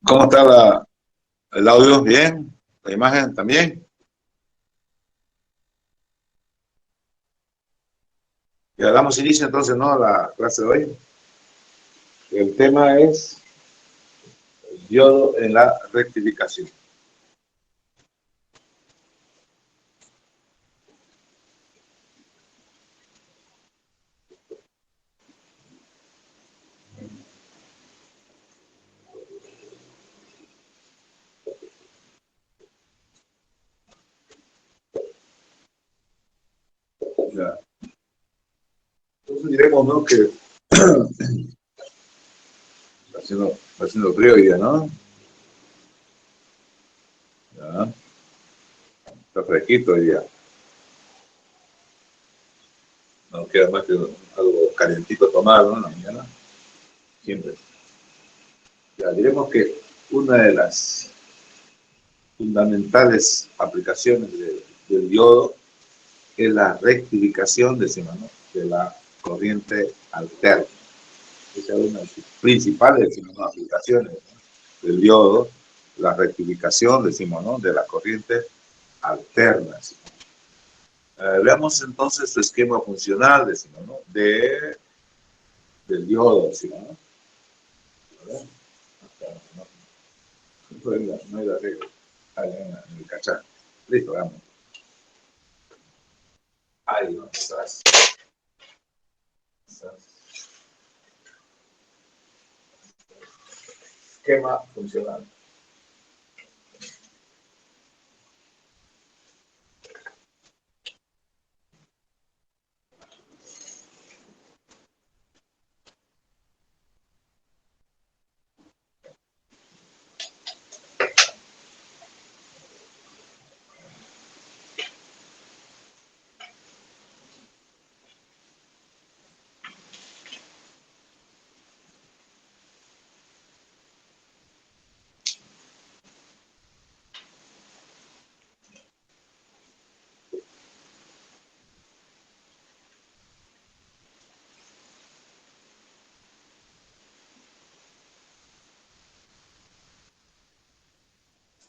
¿Cómo está el audio? ¿Bien? ¿La imagen también? Ya damos inicio entonces, ¿no? A la clase de hoy. El tema es el yodo en la rectificación. Ya. Entonces diremos, ¿no? Que está haciendo frío hoy día, ¿no? Ya. Está fresquito hoy día. No queda más que algo calientito tomar, ¿no? En la mañana. Siempre. Ya, diremos que una de las fundamentales aplicaciones del yodo es la rectificación, decimos, ¿no? De la corriente alterna. Esa es una de sus principales, decimos, ¿no? Aplicaciones, ¿no? Del yodo, la rectificación, decimos, ¿no? De la corriente alterna. Veamos entonces su esquema funcional, decimos, ¿no? Del yodo, decimos, ¿no? No hay la regla. En el cachar. Listo, vamos. Ahí, ¿no? Esquema funcional.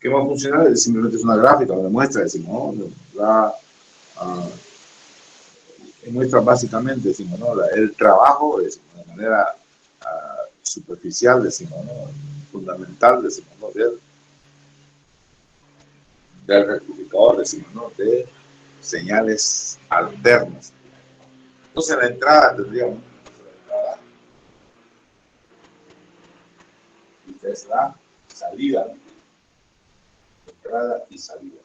Esquema funcional simplemente es una gráfica, una muestra, decimos, ¿no? Uh, muestra básicamente, decimos, ¿no? El trabajo, decimos, de manera superficial, decimos, ¿no? Fundamental, decimos, ¿no? Del rectificador, decimos, ¿no? De señales alternas. Entonces, la entrada tendríamos, esta es la salida, ¿no? Entrada y salida.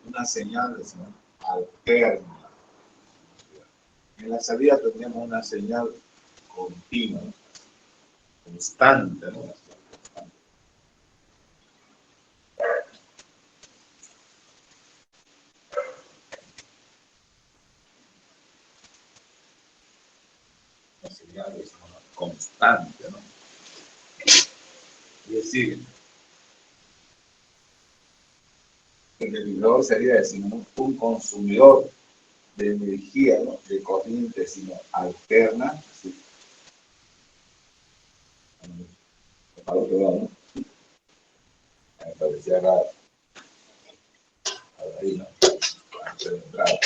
Una señal, decimos, alterna. En la salida tendríamos una señal continua, ¿no? Constante, ¿no? Una señal, decimos, constante, ¿no? Es decir, el medidor sería, decimos, un consumidor de energía, ¿no? De corriente, sino alterna, así, para otro lado, ¿no? Me parecía raro, ahí, ¿no? Antes de entrar.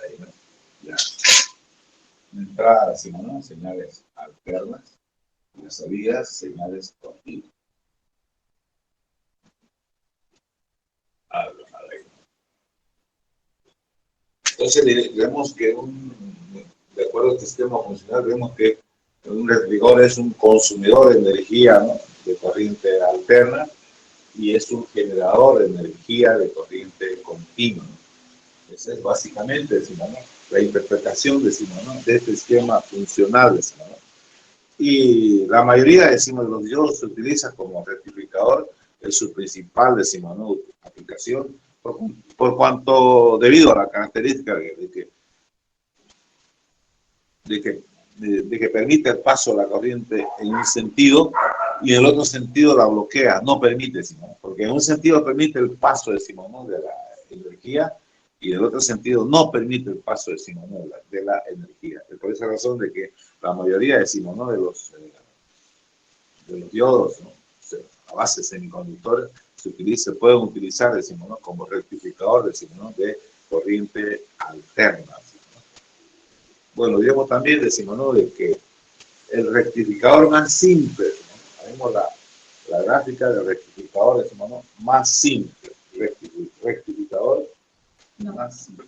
Ahí, ¿no? Ya. Entrada, decimos, ¿no? Señales alternas, y las salidas, señales continuas. Entonces, vemos que de acuerdo al sistema funcional, vemos que un rectificador es un consumidor de energía, ¿no? De corriente alterna y es un generador de energía de corriente continua. Esa es básicamente, decimos, ¿no? La interpretación, decimos, ¿no? De este esquema funcional, decimos, ¿no? Y la mayoría, decimos, de los diodos se utiliza como rectificador, es su principal, decimos, ¿no? Aplicación, por cuanto, debido a la característica de que permite el paso de la corriente en un sentido y en el otro sentido la bloquea, no permite, decimos, porque en un sentido permite el paso, decimos, ¿no? De la energía y el otro sentido no permite el paso de Simonov de la energía. Es por esa razón de que la mayoría de Simonov de los diodos, ¿no? A base de semiconductores, pueden utilizar el Simonov como rectificador de Simonov de corriente alterna. Bueno, digamos también de Simonov de que el rectificador más simple, ¿no? Tenemos la gráfica del rectificador de Simonov más simple, rectificador más simple.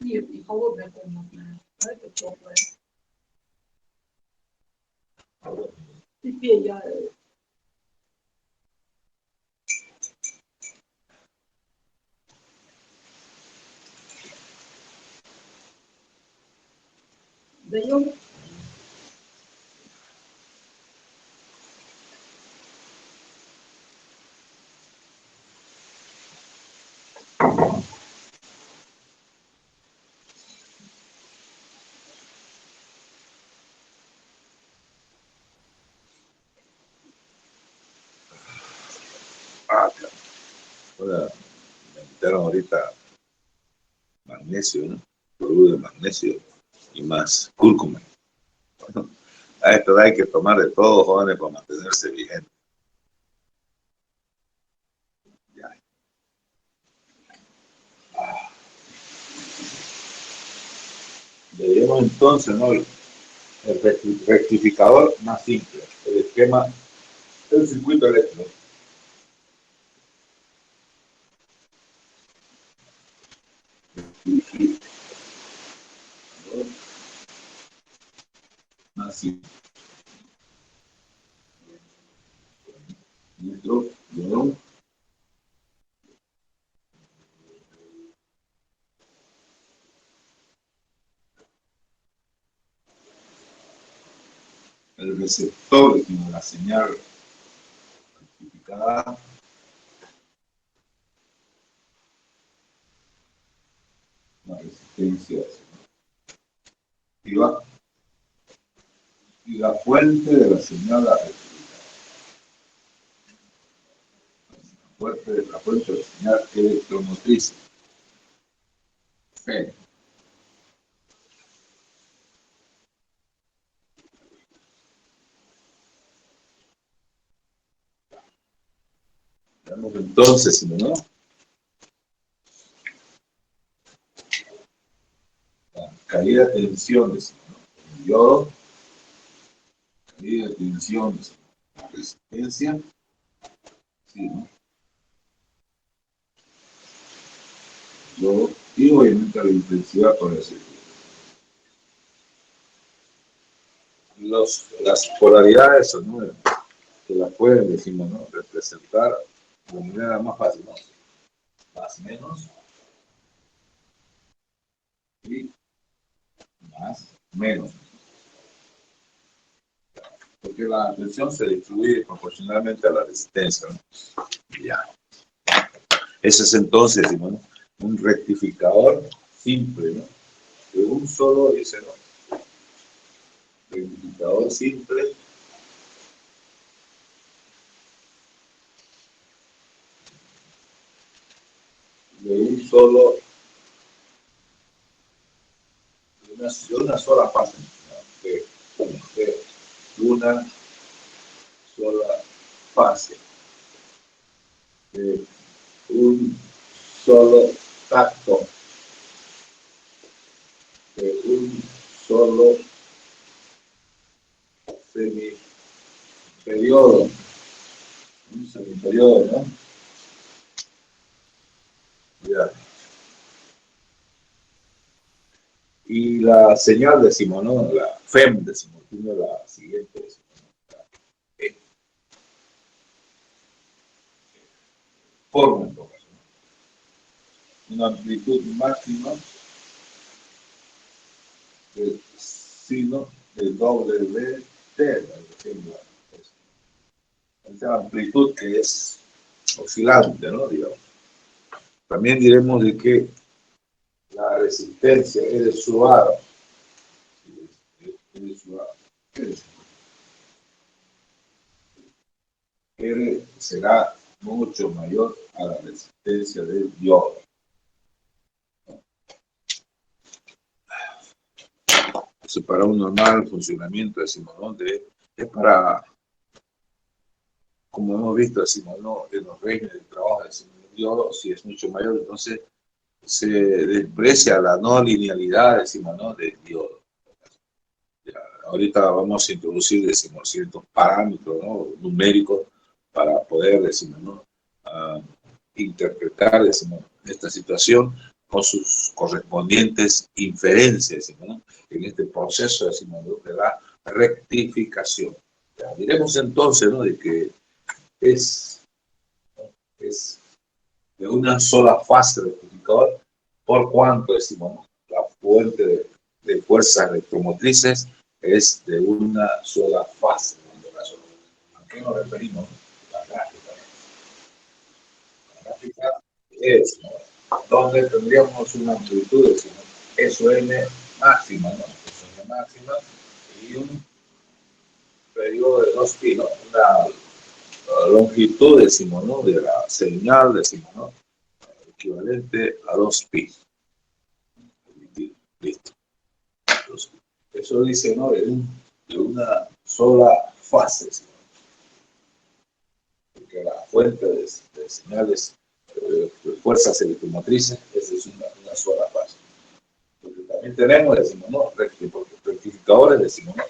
以后别跟我们，那个做会，你别要。没有。Ahora me invitaron ahorita magnesio, ¿no? Cloruro de magnesio y más cúrcuma. Bueno, a esto hay que tomar de todo, jóvenes, para mantenerse vigente. Ya. Veamos entonces, ¿no? El rectificador más simple, el esquema del circuito eléctrico. Más simple. Nuestro el receptor de la señal rectificada la resistencia activa y la fuente de la señal rectificada. La fuente de la señal electromotriz. Fe. Veamos entonces, ¿no? La caída de tensiones, ¿no? El yodo, caída de tensiones, la resistencia, sí, ¿no? Yodo, y obviamente la intensidad por el circuito. Las polaridades son nuevas, que las pueden, decimos, ¿no? Representar de manera más fácil, ¿no? Más menos y más menos. Porque la tensión se distribuye proporcionalmente a la resistencia, ¿no? Ya. Ese es entonces, ¿no? Un rectificador simple, ¿no? De un solo, dice, ¿no? Rectificador simple de un solo, de una sola fase, ¿no? De una sola fase, de un solo tacto, de un solo semiperiodo, un semiperiodo, ¿no? Ya. Y la señal de Simonov, la FEM de Simonov, tiene la siguiente de Simonov, forma en todo caso, ¿no? Una amplitud máxima del sino del WT, esa amplitud que es oscilante, ¿no? Digamos. También diremos de que la resistencia es suave, R será mucho mayor a la resistencia del yodo. Eso para un normal funcionamiento, decimos, ¿no? Es para, como hemos visto, decimos, ¿no? En los regímenes de trabajo, decimos, el yodo, si es mucho mayor, entonces se desprecia la no linealidad, decimos, ¿no? Del yodo. Ya, ahorita vamos a introducir, decimos, ciertos parámetros, ¿no? Numéricos para poder, decimos, ¿no? Interpretar, decimos, esta situación con sus correspondientes inferencias, decimos, ¿no? En este proceso, decimos, de la rectificación. Ya, diremos entonces, ¿no? De que es de una sola fase rectificador, por cuanto, decimos, ¿no? La fuente de fuerzas electromotrices es de una sola fase. ¿A qué nos referimos? La gráfica. La gráfica es, ¿no? Donde tendríamos una amplitud, decimos, SOM máxima, ¿no? SOM máxima y un periodo de 2pi, ¿no? Una longitud, decimos, ¿no? De la señal, decimos, ¿no? Equivalente a 2pi. Listo. Entonces, eso dice, ¿no? De una sola fase, ¿sí? Porque la fuente de señales de fuerzas electromotrices es una sola fase. Porque también tenemos, decimos, ¿no? Rectificadores, decimos, ¿no?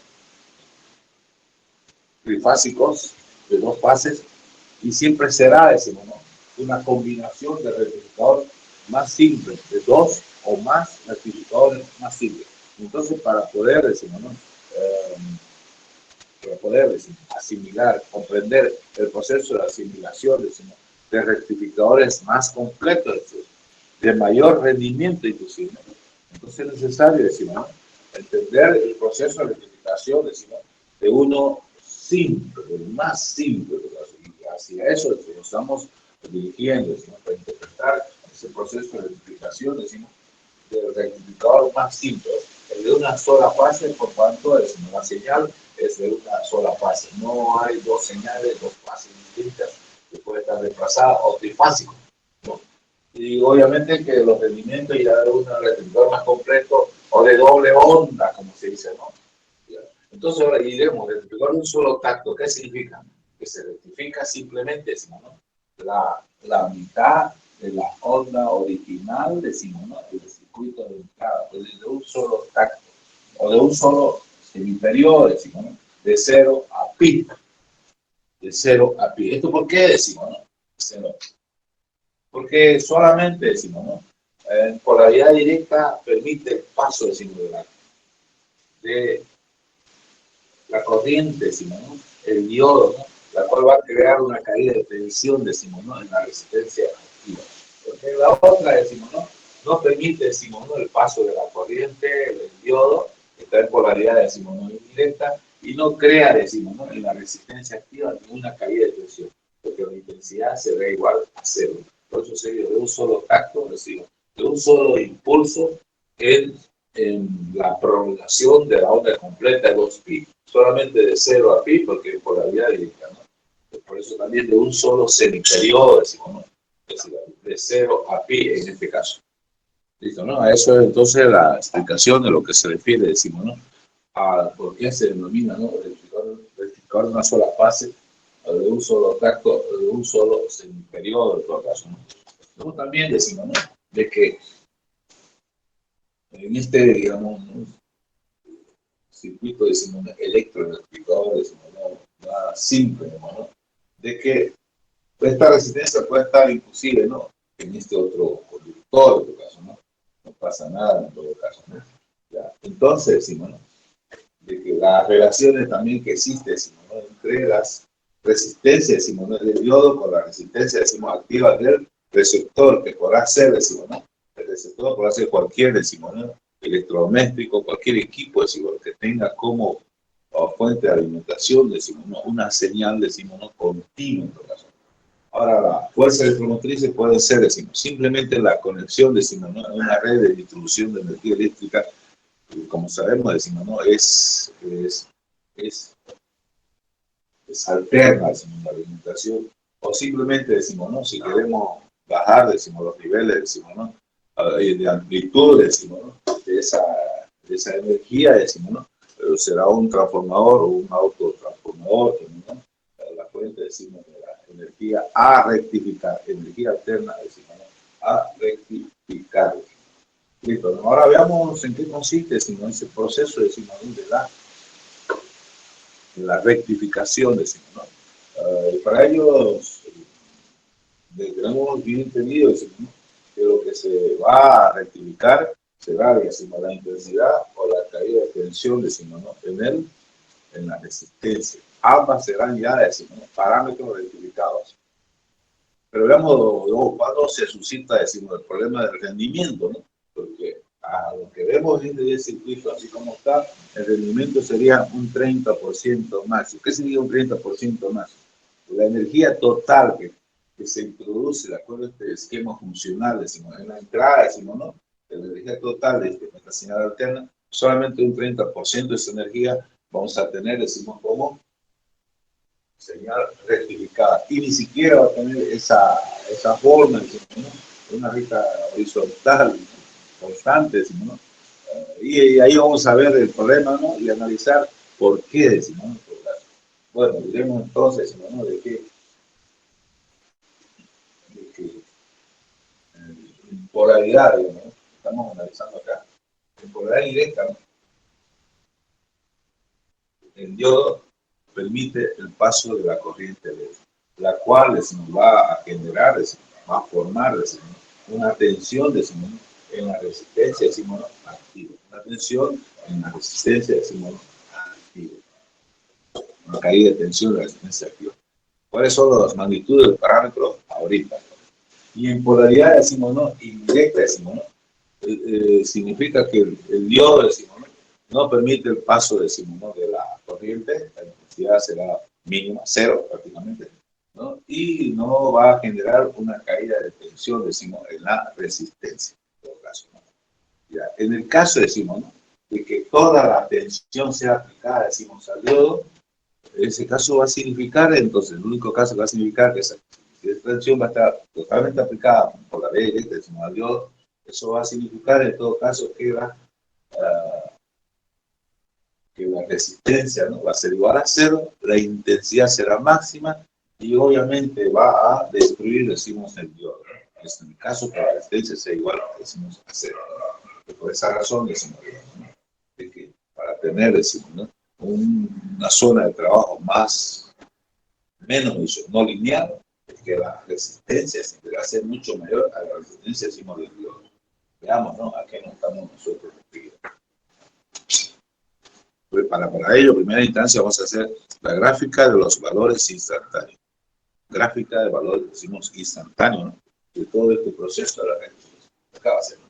Trifásicos de 2 fases, y siempre será, decimos, ¿no? Una combinación de rectificador más simple, de 2 o más rectificadores más simples. Entonces, para poder, decimos, ¿no? Para poder, decimos, asimilar, comprender el proceso de asimilación, decimos, de rectificadores más completos, decimos, de mayor rendimiento inclusive, ¿no? Entonces es necesario, decimos, ¿no? Entender el proceso de rectificación, decimos, de uno simple, el más simple, y hacia eso nos estamos dirigiendo, decimos, para interpretar ese proceso de rectificación, decimos, del rectificador más simple, el de una sola fase, por cuanto, decimos, la señal es de una sola fase. No hay 2 señales, 2 fases distintas que pueden estar desplazadas o trifásicos, ¿no? Y obviamente que los rendimientos ya de un rectificador más completo o de doble onda, como se dice, ¿no? Entonces ahora diremos, rectificador de un solo tacto, ¿qué significa? Que se rectifica simplemente, decimos, ¿no? La mitad de la onda original, decimos, ¿no? El circuito de entrada, pues de un solo tacto, o de un solo semiperiodo, decimos, ¿no? De 0 a pi. De 0 a pi. ¿Esto por qué decimos, no? 0. Porque solamente, decimos, ¿no? En polaridad directa permite el paso, decimos, de la corriente, decimos, ¿no? El diodo, ¿no? La cual va a crear una caída de tensión, decimos, ¿no? En la resistencia activa. Porque la otra, decimos, ¿no? No permite, decimos, ¿no? El paso de la corriente, el diodo, que está en polaridad, decimos, ¿no? Indirecta, y no crea, decimos, ¿no? En la resistencia activa ninguna caída de tensión, porque la intensidad será igual a 0. Por eso sería de un solo tacto, decimos, de un solo impulso en la prolongación de la onda completa de 2pi. Solamente de 0 a pi, porque es polaridad directa, ¿no? Por eso también de un solo semiperiodo, decimos, ¿no? Es decir, de 0 a pi en este caso. ¿Listo, no? Eso es entonces la explicación de lo que se refiere, decimos, ¿no? A por qué se denomina, ¿no? Rectificador de una sola fase, o de un solo tacto, o de un solo semiperiodo, en todo caso, ¿no? Luego también decimos, ¿no? De que en este, digamos, ¿no? Circuito, decimos, electrorectificador, decimos, ¿no? Nada simple, ¿no? De que esta resistencia puede estar inclusive, ¿no? En este otro conductor, en todo caso, ¿no? No pasa nada en todo caso, ¿no? Ya. Entonces, decimos, ¿no? De que las relaciones también que existen, decimos, ¿no? Entre las resistencias, decimos, ¿no? Del diodo con la resistencia, decimos, activa del receptor, que podrá ser, decimos, ¿no? El receptor podrá ser cualquier, decimos, ¿no? Electrodoméstico, cualquier equipo, decimos, que tenga como fuente de alimentación, decimos, ¿no? Una señal, decimos, ¿no? Continua, en todo caso. Ahora, las fuerzas electromotrices pueden ser, decimos, simplemente la conexión, decimos, ¿no? A una red de distribución de energía eléctrica, que, como sabemos, decimos, ¿no? Es alterna, decimos, la alimentación O simplemente decimos, ¿no? Si queremos bajar, decimos, los niveles, decimos, ¿no? De amplitud, decimos, ¿no? De esa energía, decimos, ¿no? Pero será un transformador o un autotransformador, ¿no? La fuente, decimos, de la energía a rectificar, energía alterna, decimos, ¿no? A rectificar. Listo, ¿no? Ahora veamos en qué consiste, decimos, ese proceso, decimos, de la rectificación, decimos, ¿no? Para ellos, tenemos bien entendido, decimos, ¿no? Que lo que se va a rectificar será, decimos, la intensidad o la caída de tensión, decimos, ¿no? En la resistencia. Ambas serán ya, decimos, ¿no? Parámetros rectificados. Pero veamos luego cuándo se suscita, decimos, el problema del rendimiento, ¿no? Porque a lo que vemos en el circuito, así como está, el rendimiento sería un 30% más. ¿Qué sería un 30% más? La energía total que se introduce de acuerdo a este esquema funcional, decimos, en la entrada, decimos, ¿no? De la energía total de esta señal alterna, solamente un 30% de esa energía vamos a tener, decimos, como señal rectificada. Y ni siquiera va a tener esa forma, decimos, ¿no? Una recta horizontal, constante, decimos, ¿no? Y ahí vamos a ver el problema, ¿no? Y analizar por qué, decimos, ¿no? Bueno, diremos entonces, decimos, ¿no? De que en polaridad, digamos, ¿no? Estamos analizando acá, en polaridad directa, ¿no? El diodo permite el paso de la corriente eléctrica, la cual nos va a generar, va a formar, decimos, una tensión, decimos, en la resistencia, decimos, activa. Una tensión en la resistencia, decimos, activa. Una caída de tensión en la resistencia activa. ¿Cuáles son las magnitudes del parámetro ahorita? Y en polaridad, decimos, ¿no? Indirecta, decimos, ¿no? Significa que el diodo, decimos, no permite el paso, decimos, ¿no? De la corriente, la intensidad será mínima, cero prácticamente, ¿no? Y no va a generar una caída de tensión, decimos, en la resistencia, en todo caso, ¿no? Ya, en el caso, decimos, ¿no? De que toda la tensión sea aplicada, decimos, al diodo, ese caso va a significar, entonces, el único caso que va a significar que esa tensión va a estar totalmente aplicada por la ley directa, decimos, al diodo. Eso va a significar, en todo caso, que la resistencia, ¿no? Va a ser igual a cero, la intensidad será máxima y obviamente va a destruir, decimos, el diodo. Es en el caso que la resistencia sea igual, decimos, a cero. Y por esa razón, decimos, ¿no? De que para tener, decimos, ¿no? Una zona de trabajo menos no lineal, es que la resistencia se va a ser mucho mayor a la resistencia, decimos, del diodo. Veamos, ¿no? A qué nos estamos nosotros refiriendo. Pues para ello, en primera instancia, vamos a hacer la gráfica de los valores instantáneos. Gráfica de valores, decimos, instantáneo, ¿no? De todo este proceso de la rectificación. Acá va a ser.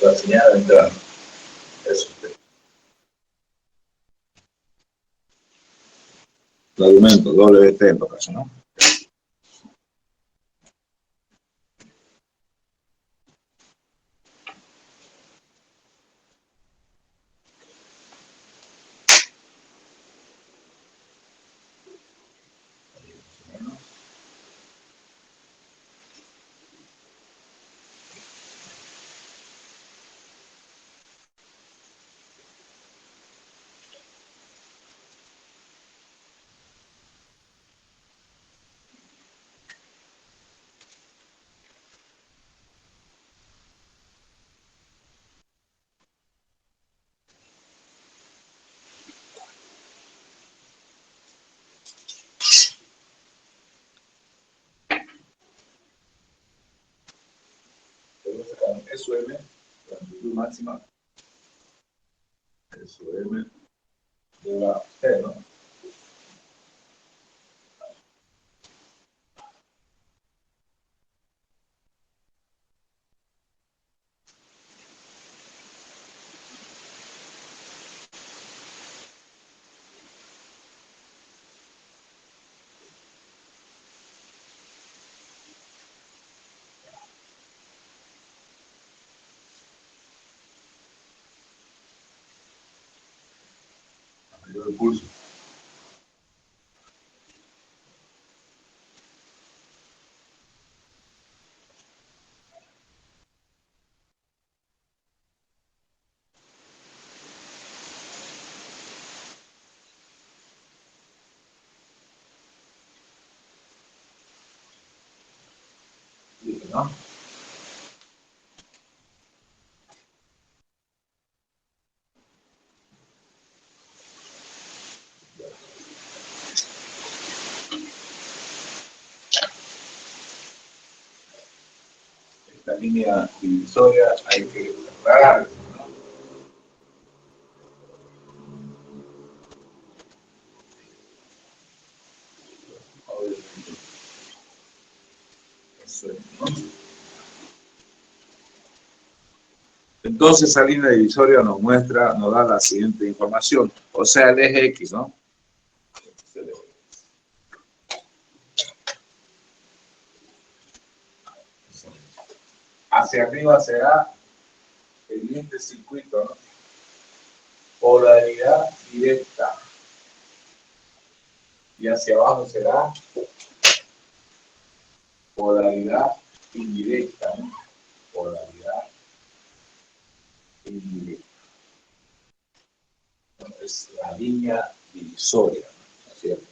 la señal entrando. Eso. El argumento, WT en todo caso, ¿no? SUM, la amplitud máxima, SUM de la T, ¿no? El pulso. ¿No? Esta línea divisoria hay que aclarar, ¿no? Eso es, ¿no? Entonces, esa línea divisoria nos muestra, nos da la siguiente información, o sea, el eje X, ¿no? Hacia arriba será el siguiente circuito, ¿no? Polaridad directa. Y hacia abajo será polaridad indirecta, ¿no? Polaridad indirecta. Es la línea divisoria, ¿no es cierto?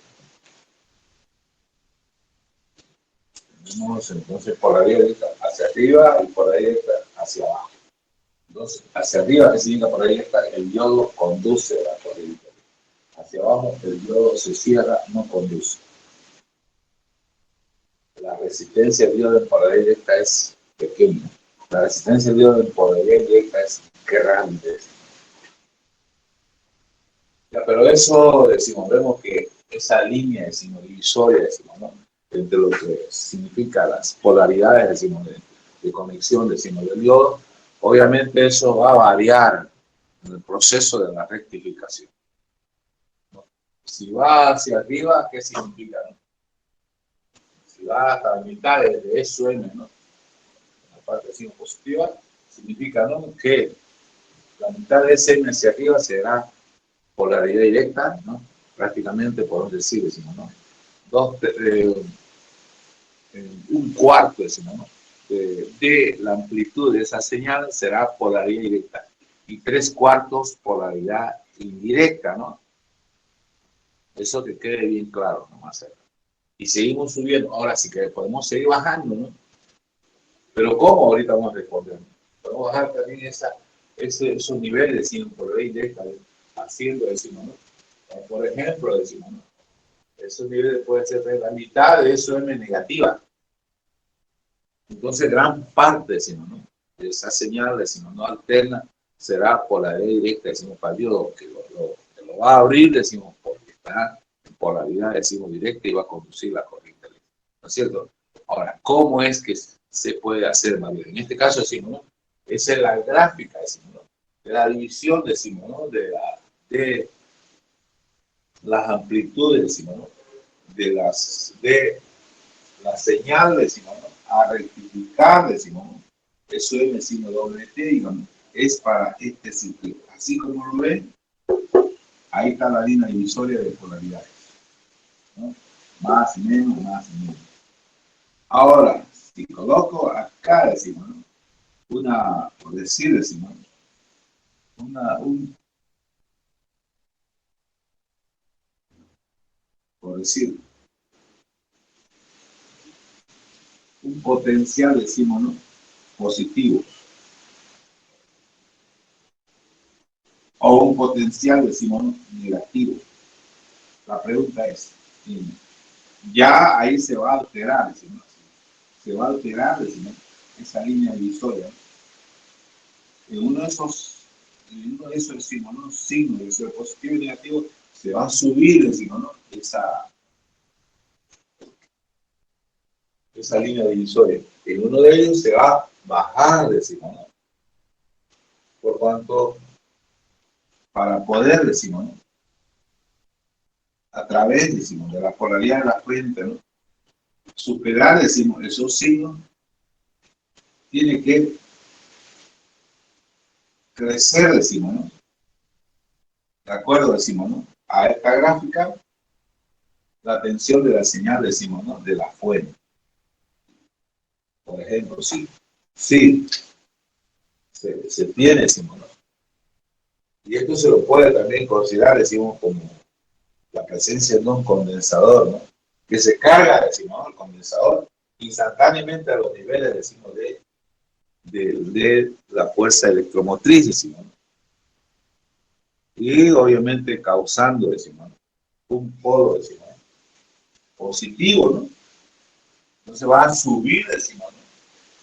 Tenemos entonces polaridad directa hacia arriba y polaridad directa hacia abajo. Entonces, hacia arriba, que significa polaridad directa, el diodo conduce la corriente. Hacia abajo, el diodo se cierra, no conduce. La resistencia del diodo en polaridad directa es pequeña. La resistencia del diodo en polaridad directa es grande. Ya, pero eso, decimos, vemos que esa línea, decimos, divisoria, decimos, ¿no? Entre lo que significa las polaridades, decimos, de conexión, decimos, del diodo, obviamente eso va a variar en el proceso de la rectificación, ¿no? Si va hacia arriba, ¿qué significa, no? Si va hasta la mitad de SUM, ¿no? La parte decimos, positiva, significa, ¿no? Que la mitad de SM hacia arriba será polaridad directa, ¿no? Prácticamente podemos decir, decimos, ¿no? Un cuarto, decimos, ¿no? De la amplitud de esa señal será polaridad directa y 3/4 polaridad indirecta, ¿no? Eso que quede bien claro, nomás. Y seguimos subiendo. Ahora sí que podemos seguir bajando, ¿no? Pero ¿cómo? Ahorita vamos a responder. Podemos bajar también esos niveles, decimos, polaridad indirecta, haciendo, decimos, ¿no? Por ejemplo, decimos, ¿no? Esos niveles pueden ser de la mitad de SUM negativa. Entonces, gran parte, decimos, ¿no? De esa señal, decimos, no alterna, será polaridad directa, decimos, para el diodo que lo va a abrir, decimos, porque está en polaridad, decimos, directa y va a conducir la corriente, ¿no es cierto? Ahora, ¿cómo es que se puede hacer más bien? En este caso, decimos, ¿no? Esa es la gráfica, decimos, ¿no? De la división, decimos, ¿no? De las amplitudes, decimos, ¿no? De la señal, decimos, ¿no? A rectificar, decimos, ¿no? Eso es, decimos, doble T, digamos, es para este circuito. Así como lo ven, ahí está la línea divisoria de polaridades, ¿no? Más y menos, más y menos. Ahora, si coloco acá, decimos, ¿no? Por decir, decimos, por decir, un potencial, decimos, ¿no? Positivo. O un potencial, decimos, ¿no? Negativo. La pregunta es, ya ahí se va a alterar, decimos, se va a alterar, decimos, esa línea divisoria. En uno de esos, decimos, ¿no? Signos, de ser positivo y negativo, se va a subir, decimos, ¿no? Esa línea divisoria. En uno de ellos se va a bajar, decimos, ¿no? Por cuanto, para poder, decimos, ¿no? A través, decimos, de la polaridad de la fuente, ¿no? Superar, decimos, esos signos, tiene que crecer, decimos, ¿no? De acuerdo, decimos, ¿no? A esta gráfica, la tensión de la señal, decimos, ¿no? De la fuente. Por ejemplo, sí, se tiene, decimos, ¿no? Y esto se lo puede también considerar, decimos, como la presencia de un condensador, ¿no? Que se carga, decimos, ¿no? El condensador instantáneamente a los niveles, decimos, de la fuerza electromotriz, decimos, ¿no? Y obviamente causando, decimos, ¿no? Un polo, decimos, ¿no? Positivo, ¿no? Entonces va a subir, decimos, ¿no?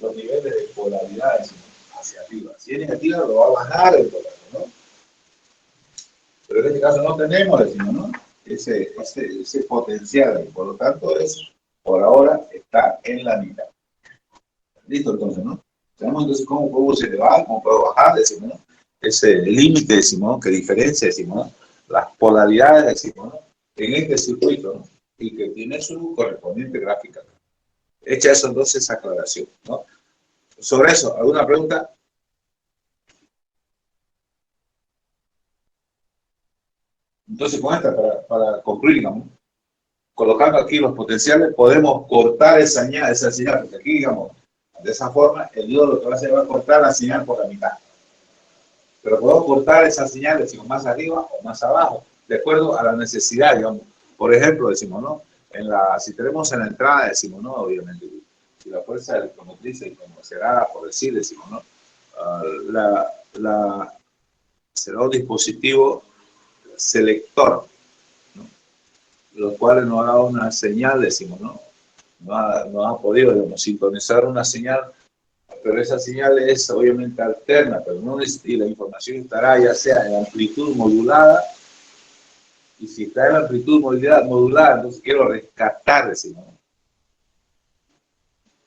Los niveles de polaridad, decimos, hacia arriba. Si es negativa, lo va a bajar el polar, ¿no? Pero en este caso no tenemos, decimos, ¿no? Ese potencial, por lo tanto, por ahora está en la mitad. Listo, entonces, ¿no? Tenemos entonces cómo puedo elevar, cómo puedo bajar, decimos, ¿no? Ese límite, decimos, ¿no? Que diferencia, decimos, ¿no? Las polaridades, decimos, ¿no? En este circuito, ¿no? Y que tiene su correspondiente gráfica. Hecha eso, entonces, esa aclaración, ¿no? Sobre eso, ¿alguna pregunta? Entonces, con esta, para concluir, digamos, colocando aquí los potenciales, podemos cortar esa señal, porque aquí, digamos, de esa forma, el diodo lo que va a hacer va a cortar la señal por la mitad. Pero podemos cortar esa señal, decimos, más arriba o más abajo, de acuerdo a la necesidad, digamos. Por ejemplo, decimos, ¿no? Si tenemos en la entrada, decimos, ¿no? Obviamente, si la fuerza electromotriz, como será, por decir, decimos, ¿no? Será un dispositivo selector, ¿no? Los cuales nos ha dado una señal, decimos, ¿no? No ha podido, digamos, sintonizar una señal, pero esa señal es obviamente alterna, pero no es, y la información estará ya sea en amplitud modulada, y si está en amplitud modulada, entonces quiero rescatar, decimos, ¿no?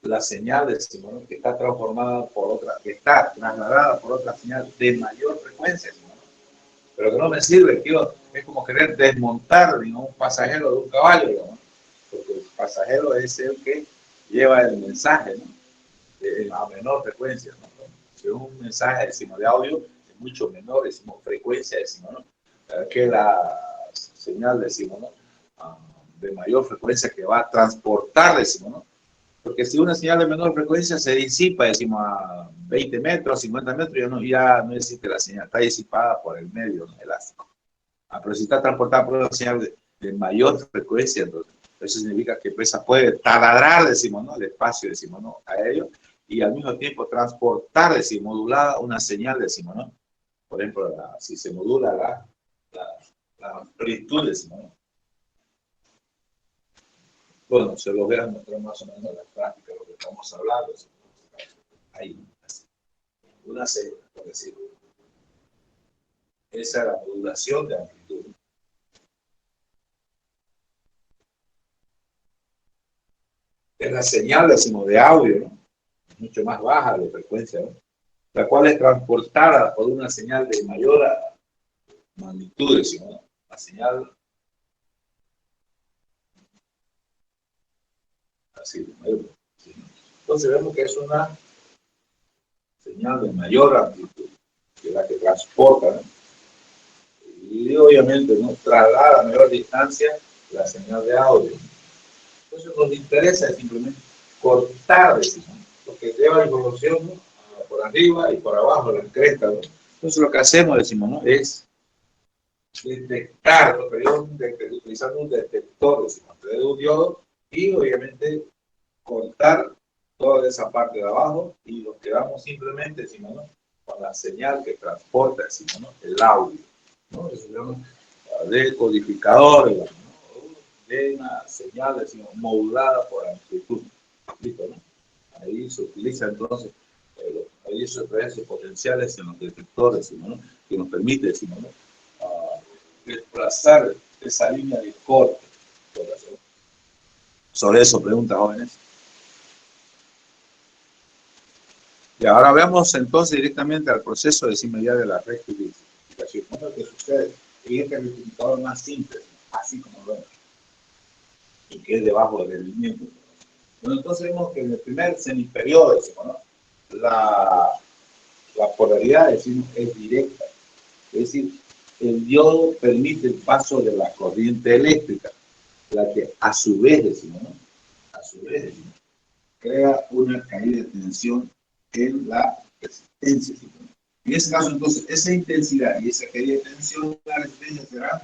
La señal, decimos, ¿no? Que está transformada por otra, que está trasladada por otra señal de mayor frecuencia, decimos, ¿no? Pero que no me sirve, es como querer desmontar, digamos, un pasajero de un caballo, digamos, porque el pasajero es el que lleva el mensaje, ¿no? A menor frecuencia, ¿no? Si es un mensaje, decimos, de audio, es mucho menor, decimos, frecuencia, decimos, ¿no? Que la señal, decimos, ¿no? De mayor frecuencia que va a transportar, decimos, ¿no? Porque si una señal de menor frecuencia se disipa, decimos, a 20 metros, 50 metros, ya no existe la señal, está disipada por el medio, ¿no? Elástico. Pero si está transportada por una señal de mayor frecuencia, entonces, eso significa que esa puede taladrar, decimos, ¿no? El espacio, decimos, ¿no? Aéreo, y al mismo tiempo transportar, decimos, modulada una señal, decimos, ¿no? Por ejemplo, si se modula la amplitud, decimos, ¿no? Bueno, se lo voy a mostrar más o menos en la práctica, lo que estamos hablando. Ahí, una señal, por decirlo. Esa es la modulación de amplitud. Es la señal, decimos, de audio, ¿no? Mucho más baja de frecuencia, ¿no? la cual es transportada por una señal de mayor magnitud, decimos, ¿no? La señal así de mayor. ¿Sí? Entonces vemos que es una señal de mayor amplitud, que es la que transporta, ¿no? Y obviamente, ¿no?, traslada a mayor distancia la señal de audio. Entonces nos interesa simplemente cortar, decimos, lo que lleva información, ¿no?, por arriba y por abajo, la cresta, ¿no? Entonces lo que hacemos, decimos, ¿no?, es detectar, utilizando un detector, decimos, de un diodo, y obviamente cortar toda esa parte de abajo y nos quedamos simplemente, decimos, ¿no?, con la señal que transporta, decimos, ¿no?, el audio, ¿no? Eso se llama decodificador, ¿no?, de una señal, decimos, modulada por amplitud. ¿Listo, no? Ahí se utiliza entonces, ahí esos referencias potenciales en los detectores, decimos, ¿no?, que nos permite, decimos, ¿no?, desplazar esa línea de corte. Sobre eso preguntas, jóvenes. Y ahora veamos entonces directamente al proceso, decimos, ya de la rectificación. ¿Qué es lo que sucede en este rectificador más simple, así como lo vemos, y que es debajo del rendimiento? Bueno, entonces vemos que en el primer semiperiodo, decimos, ¿no?, la polaridad, decimos, es directa. Es decir, el diodo permite el paso de la corriente eléctrica, la que a su vez, decimos, ¿no?, a su vez, decimos, crea una caída de tensión en la resistencia. En ese caso, entonces, esa intensidad y esa caída de tensión en la resistencia serán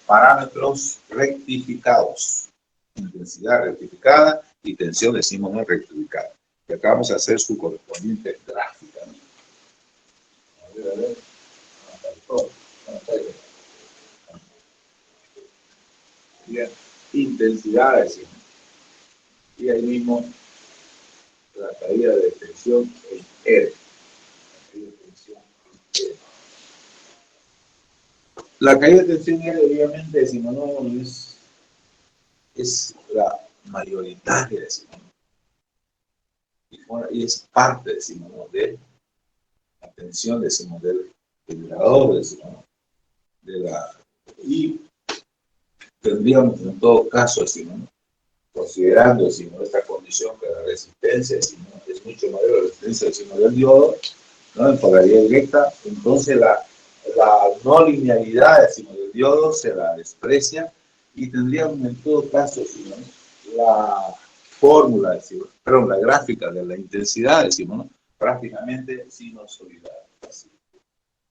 parámetros rectificados. Intensidad rectificada y tensión, decimos, no rectificada. Y acá vamos a hacer su correspondiente gráfica, ¿no? A ver. Bien. Intensidad, decimos. Y ahí mismo la caída de tensión en R. La caída de tensión R, obviamente, decimos, no es la mayoritaria, decimos, y es parte, decimos, ¿no?, de la tensión, decimos, del generador, decimos, y tendríamos en todo caso, decimos, ¿no?, considerando, decimos, esta condición que la resistencia, decimos, es mucho mayor la resistencia, decimos, del diodo, ¿no?, en polaridad directa, entonces la no linealidad, decimos, del diodo se la desprecia y tendríamos en todo caso, decimos, la fórmula, decimos, perdón, la gráfica de la intensidad, decimos, ¿no?, prácticamente sinusoidal, así,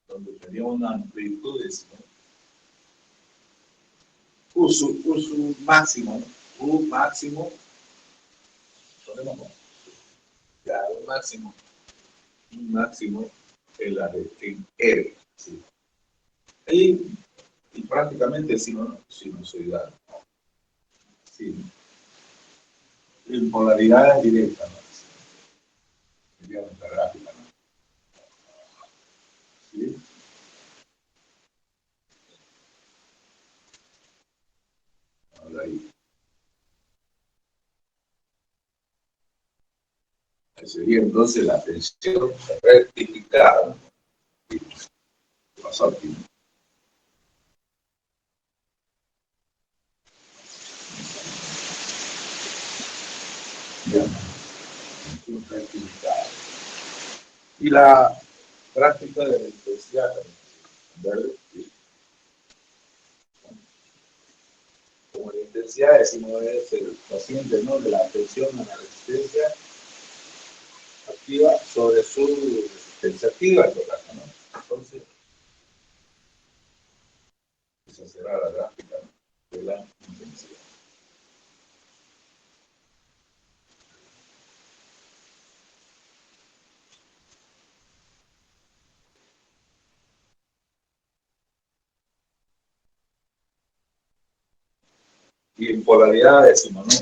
donde tenía una amplitud, decimos, U máximo, ¿no?, U máximo, ponemos, ya, un máximo en R, ¿sí? Y prácticamente decimos, ¿no?, sinusoidal, ¿sí?, en polaridad directa, ¿no?, sería nuestra gráfica, ¿no? ¿Sí? Ahora ahí. Sería entonces la tensión rectificada, ¿no?, y pasó aquí. Ya. Tensión rectificada. Y la gráfica de la intensidad también, ¿verdad? Sí. Como la intensidad, decimos, es el paciente, ¿no?, de la tensión a la resistencia activa sobre su resistencia activa, en todo caso, ¿no? Entonces, esa será la gráfica, ¿no?, de la intensidad. Y en polaridad, decimos, ¿no?,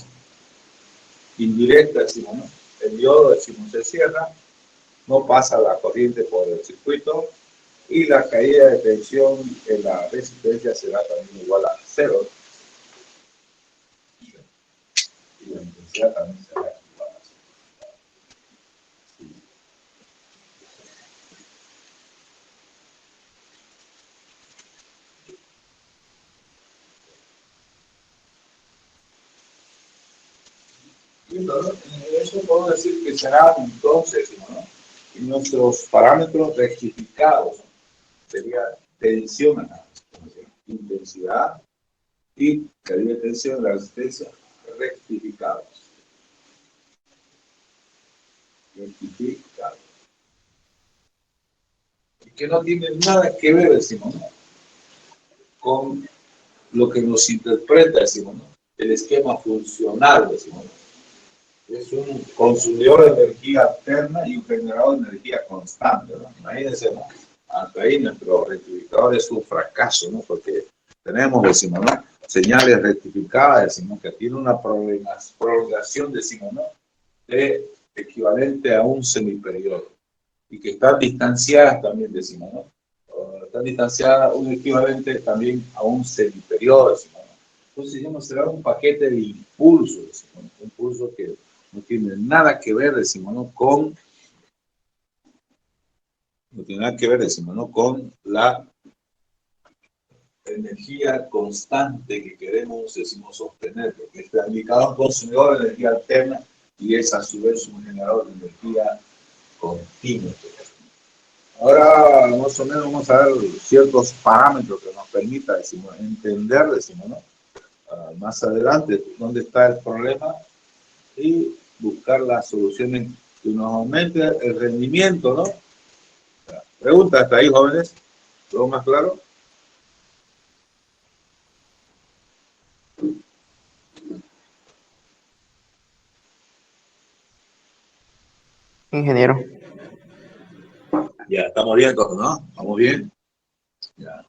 indirecta, decimos, ¿no?, el diodo, decimos, se cierra, no pasa la corriente por el circuito y la caída de tensión en la resistencia será también igual a 0. Y la intensidad también será igual a 0. ¿no? Eso puedo decir que será entonces, ¿no? Y nuestros parámetros rectificados, ¿no? Sería tensión, intensidad y calidad de tensión, la resistencia, rectificados. Rectificados. Y que no tiene nada que ver, decimos, ¿no? Con lo que nos interpreta, decimos, ¿no? El esquema funcional, decimos, ¿no? Es un consumidor de energía alterna y un generador de energía constante, ¿no? Imagínense, ¿no? Hasta ahí nuestro rectificador es un fracaso, ¿no? Porque tenemos, decimos, ¿no? Señales rectificadas, decimos que tiene una prolongación, decimos, ¿no? De equivalente a un semiperiodo y que están distanciadas también, decimos, ¿no? Están distanciadas un equivalente también a un semiperiodo, decimos, ¿no? Entonces, digamos, será un paquete de impulsos, decimos, ¿no? Un impulso que no tiene nada que ver, decimos, ¿no? No tiene nada que ver, decimos, ¿no? Con la energía constante que queremos, decimos, obtener, porque está indicado a un consumidor de energía alterna y es a su vez un generador de energía continua. Ahora, más o menos, vamos a ver ciertos parámetros que nos permita, decimos, entender, decimos, ¿no? Más adelante, dónde está el problema y buscar las soluciones que nos aumente el rendimiento, ¿no? Pregunta hasta ahí, jóvenes. ¿Todo más claro? Ingeniero. Ya, estamos bien todos, ¿no? ¿Vamos bien? Ya.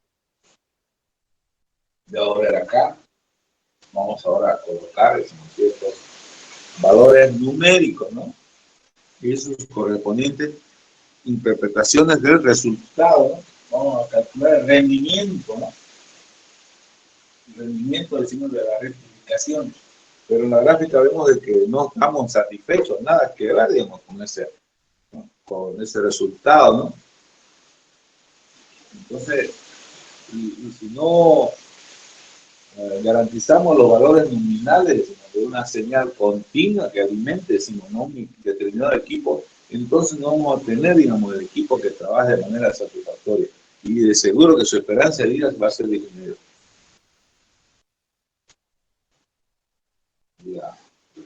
Vamos a ver acá. Vamos ahora a colocar ciertos valores numéricos, ¿no? Y sus correspondientes interpretaciones del resultado, ¿no? Vamos a calcular el rendimiento, ¿no? El rendimiento, decimos, de la rectificación. Pero en la gráfica vemos de que no estamos satisfechos, nada que ver, digamos, con ese resultado, ¿no? Entonces, y si no garantizamos los valores nominales de una señal continua que alimente, decimos, ¿no? Un determinado equipo, entonces no vamos a tener, digamos, el equipo que trabaje de manera satisfactoria. Y de seguro que su esperanza de vida va a ser disminuida. Ya,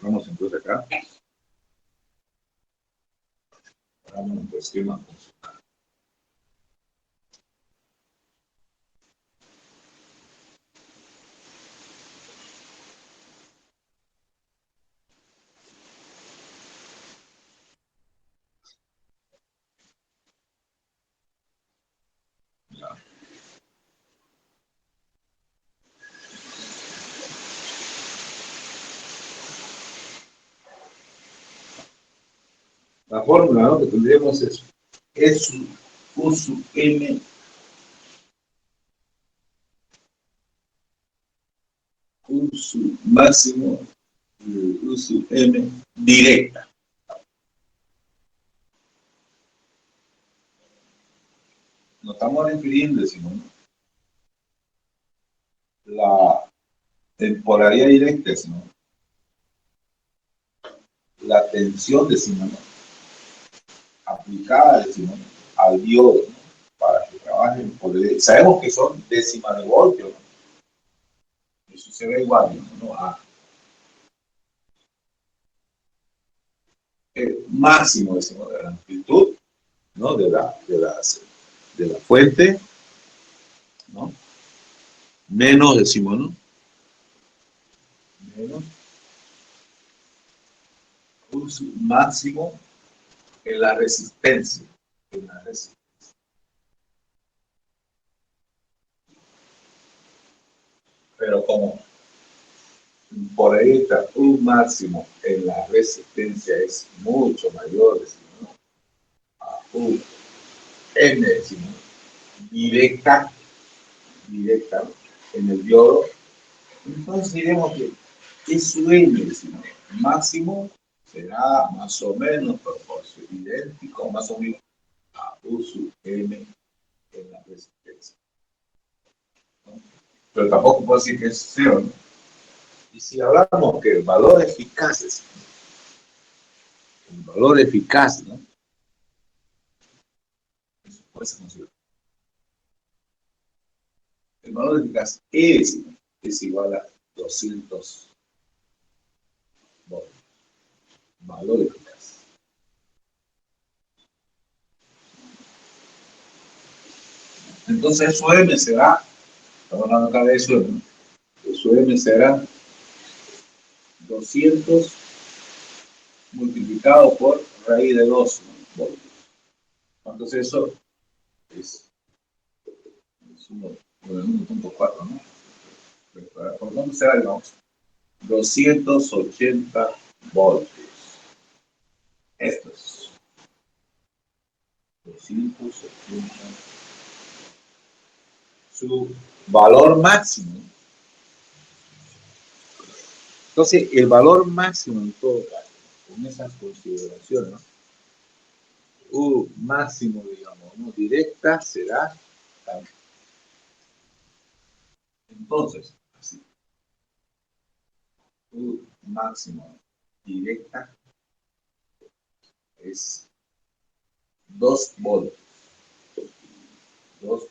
vamos entonces acá. Vamos a un esquema funcional. Ya. La fórmula, ¿no?, que tendríamos es U sub M U sub máximo U sub M directa. Nos estamos refiriendo, decimos, ¿no?, la temporalidad directa, decimos, la tensión, decimos, ¿no?, aplicada, decimos, ¿no?, al diodo, ¿no?, para que trabajen por el... Sabemos que son décimas de voltio, ¿no? Eso se ve igual, ¿no? A el máximo, decimos, de la amplitud, ¿no?, de la fuente, ¿no?, menos, decimos, ¿no?, menos uso máximo en la resistencia. En la resistencia. Pero como por ahí está un máximo en la resistencia es mucho mayor, decimos, ¿no?, a un N, decimos, directa en el diodo. Entonces diremos que su N, decimos, máximo será más o menos idéntico, más o menos a U sub M en la resistencia, ¿no? Pero tampoco puedo decir que es cero, ¿no? Y si hablamos que el valor eficaz, valor eficaz, ¿no? Eso puede ser considerado. El valor eficaz es igual a 200 voltios. Valor eficaz. Entonces, su M será, estamos hablando acá de su M, su M será 200 multiplicado por raíz de 2 voltios. Entonces, eso es 1.4, ¿no? ¿Por cuánto será, digamos? 280 voltios. Esto es 280. Su valor máximo. Entonces, el valor máximo en todo caso, con esas consideraciones, ¿no? U máximo, digamos, ¿no? Directa será tanto. Entonces, así. U máximo directa es 2 voltios.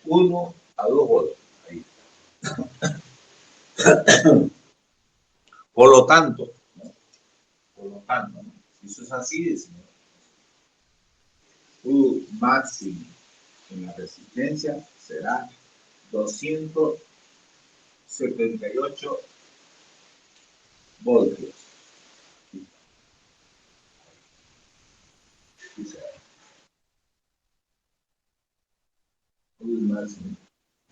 1 a 2 voltios. Ahí. Por lo tanto, ¿no? Si eso es así, decimos U máximo en la resistencia será 278 voltios. U máximo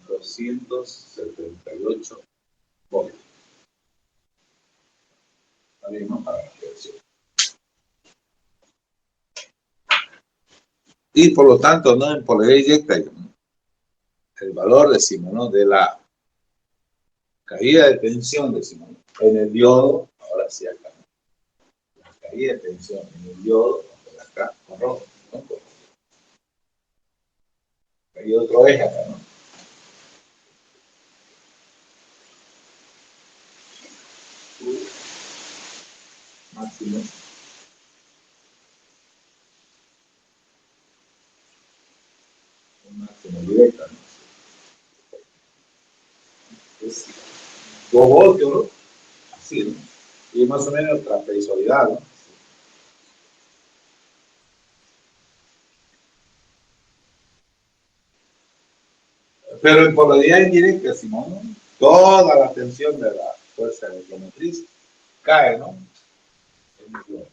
278 voltios. Está bien, ¿no? Para la reacción. Y por lo tanto, ¿no? En polaridad directa, el valor, decimos, ¿no? De la caída de tensión, decimos, ¿no? En el diodo, ahora sí acá, ¿no? La caída de tensión en el diodo, acá, con rojo, ¿no? Hay otro eje acá, ¿no? Máximo. Máximo directa, ¿no? Es 2 voltios, ¿no? Así, ¿no? Y más o menos transversalidad, ¿no? Pero en polaridad indirecta, Simón, ¿no? Toda la tensión de la fuerza de la motriz cae, ¿no? En el diodo.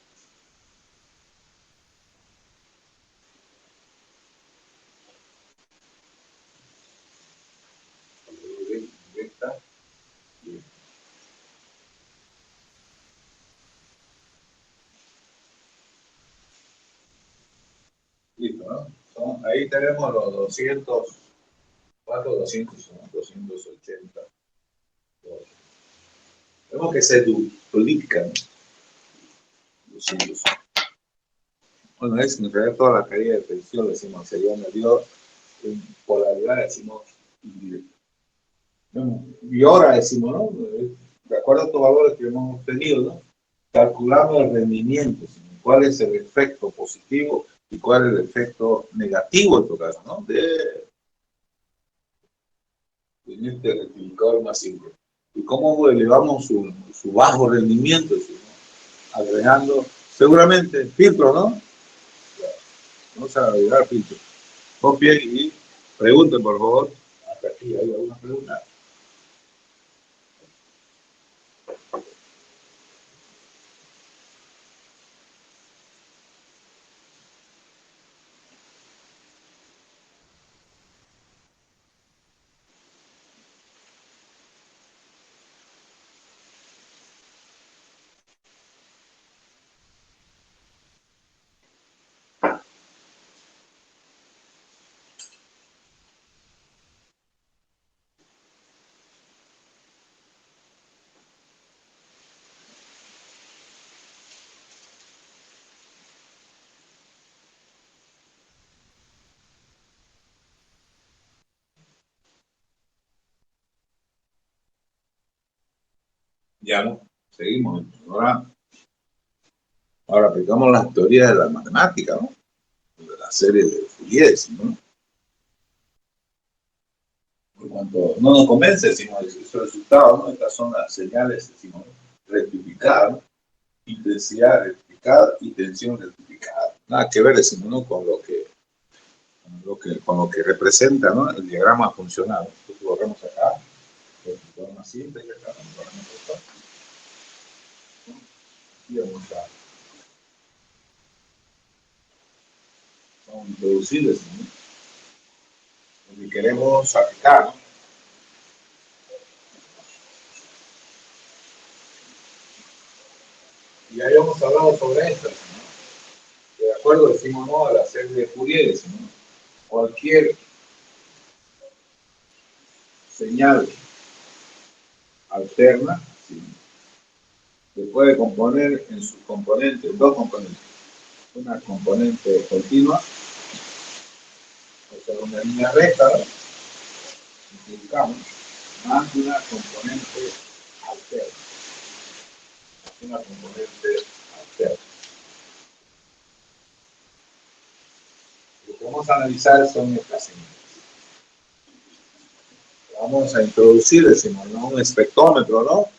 Directa. Listo, ¿no? Ahí tenemos los 200, ¿cuántos 200 son? 280. Vemos que se duplican, ¿no? 200. Bueno, es en realidad toda la caída de tensión, decimos, sería en el diodo, en polaridad decimos indirecta. Y ahora decimos, ¿no? De acuerdo a estos valores que hemos obtenido, ¿no? Calculamos el rendimiento, cuál es el efecto positivo y cuál es el efecto negativo en tu caso, ¿no? De este rectificador más simple. Y cómo elevamos su bajo rendimiento, ¿no? Agregando seguramente filtro, ¿no? Vamos a agregar filtro. Copien y pregunten, por favor. Hasta aquí hay alguna pregunta. Ya, ¿no? Seguimos. Ahora Ahora aplicamos las teorías de la matemática, ¿no? De la serie de Fourier, ¿no? Por cuanto no nos convence, decimos, esos resultados, ¿no? Estas son las señales, decimos, rectificadas, ¿no? Intensidad rectificada y tensión rectificada. Nada que ver, decimos, ¿no? Con lo que representa, ¿no? El diagrama funcional. Entonces borramos acá, borramos simple y acá borramos esto. Y vamos a introducir, decimos, ¿no? Lo que queremos aplicar, ¿no? Y ya habíamos hablado sobre esto, ¿no? De acuerdo, decimos, ¿no? A la serie de Fourier, decimos, ¿no? Cualquier señal alterna, ¿sí? Se puede componer en sus componentes, dos componentes. Una componente continua, o sea, una línea recta, ¿no? Simplificamos, más una componente alterna. Una componente alterna. Lo que vamos a analizar son estas señales. Vamos a introducir, decimos, ¿no? Un espectrómetro, ¿no?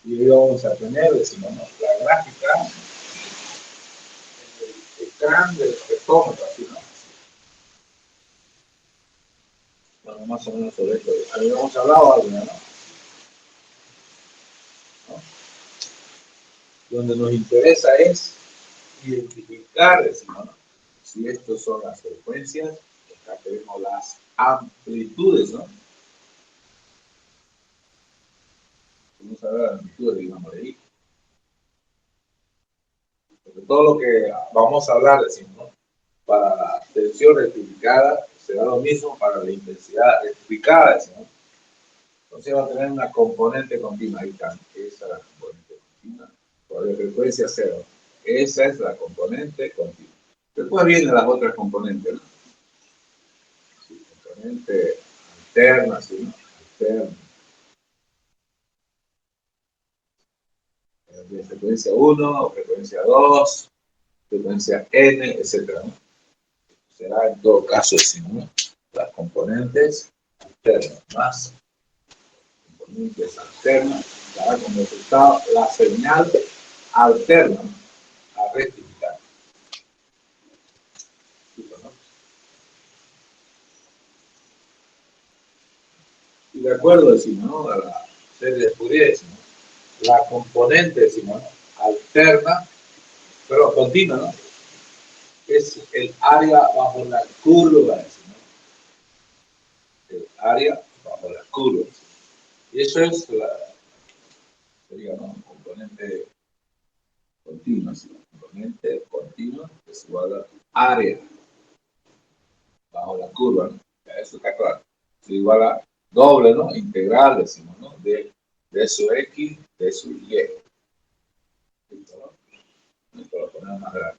Y hoy vamos a tener, decimos, ¿no? La gráfica, el ecrán del espectrómetro, así, ¿no? Bueno, más o menos sobre esto. Habíamos hablado algo, ¿no? Donde nos interesa es identificar, decimos, ¿no? Si estas son las frecuencias, acá tenemos las amplitudes, ¿no? Vamos a ver las amplitudes, digamos, de ahí. Porque todo lo que vamos a hablar, decimos, ¿no? Para la tensión rectificada, será lo mismo para la intensidad rectificada, decimos. Entonces va a tener una componente continua, ahí está, esa es la componente continua, por la frecuencia cero. Esa es la componente continua. Después vienen las otras componentes, ¿no? Sí, componente alterna, ¿sí? ¿No? Alterna. De frecuencia 1, frecuencia 2, frecuencia n, etc. ¿No? Será en todo caso, decimos, ¿no? Las componentes alternas más componentes alternas dará como resultado la señal alterna a rectificar. ¿No? Y de acuerdo, decimos, ¿no? A la serie de Fourier, decimos, la componente, decimos, ¿no? Alterna, pero continua, ¿no? Es el área bajo la curva, decimos, ¿no? El área bajo la curva. Y eso es sería, ¿no? Componente continua, ¿sí? Componente continua es igual a área bajo la curva, ¿no? Ya eso está claro. Es igual a doble, ¿no? Integral, decimos, ¿no? De su X, de su Y. ¿Listo, no? Esto lo ponemos más grande.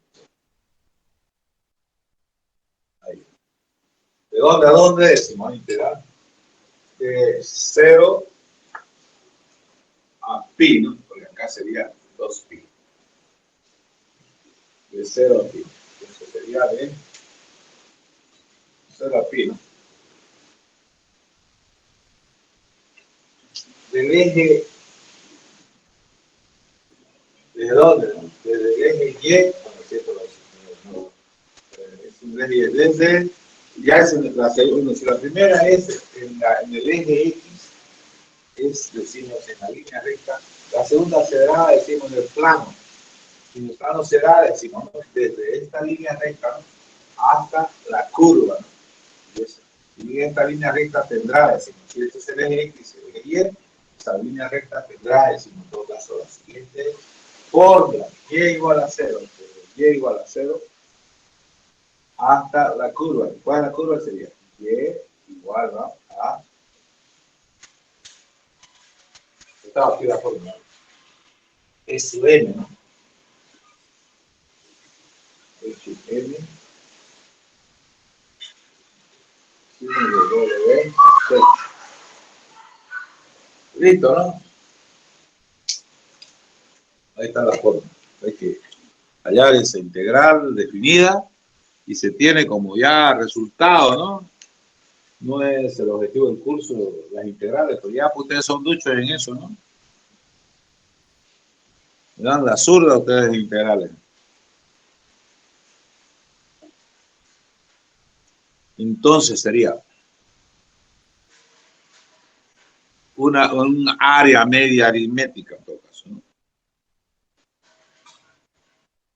Ahí. ¿De dónde a dónde? Decimos integral. De 0 a pi, ¿no? Porque acá sería 2pi. De 0 a pi. Eso sería de 0 a pi, ¿no? Del eje, ¿desde dónde? ¿No? Desde el eje Y, bueno, cierto, no, es un eje desde, ya es la segunda, si la primera es en el eje X, es, decimos, en la línea recta, la segunda será, decimos, en el plano. Y en el plano será, decimos, ¿no? Desde esta línea recta, ¿no? Hasta la curva, ¿no? Y esta línea recta tendrá, decimos, si este es el eje X, el eje Y, esa línea recta tendrá, decimos, en todo caso, la siguiente fórmula, Y igual a 0, Y igual a 0, hasta la curva. ¿Cuál es la curva? Sería Y igual, ¿no? A, estaba aquí la fórmula, SN, ¿no? HN, W, listo, ¿no? Ahí está la fórmula. Hay que hallar esa integral definida y se tiene como ya resultado, ¿no? No es el objetivo del curso las integrales, pero ya pues, ustedes son duchos en eso, ¿no? Me dan la zurda ustedes integrales. Entonces sería un área media aritmética en todo caso, ¿no?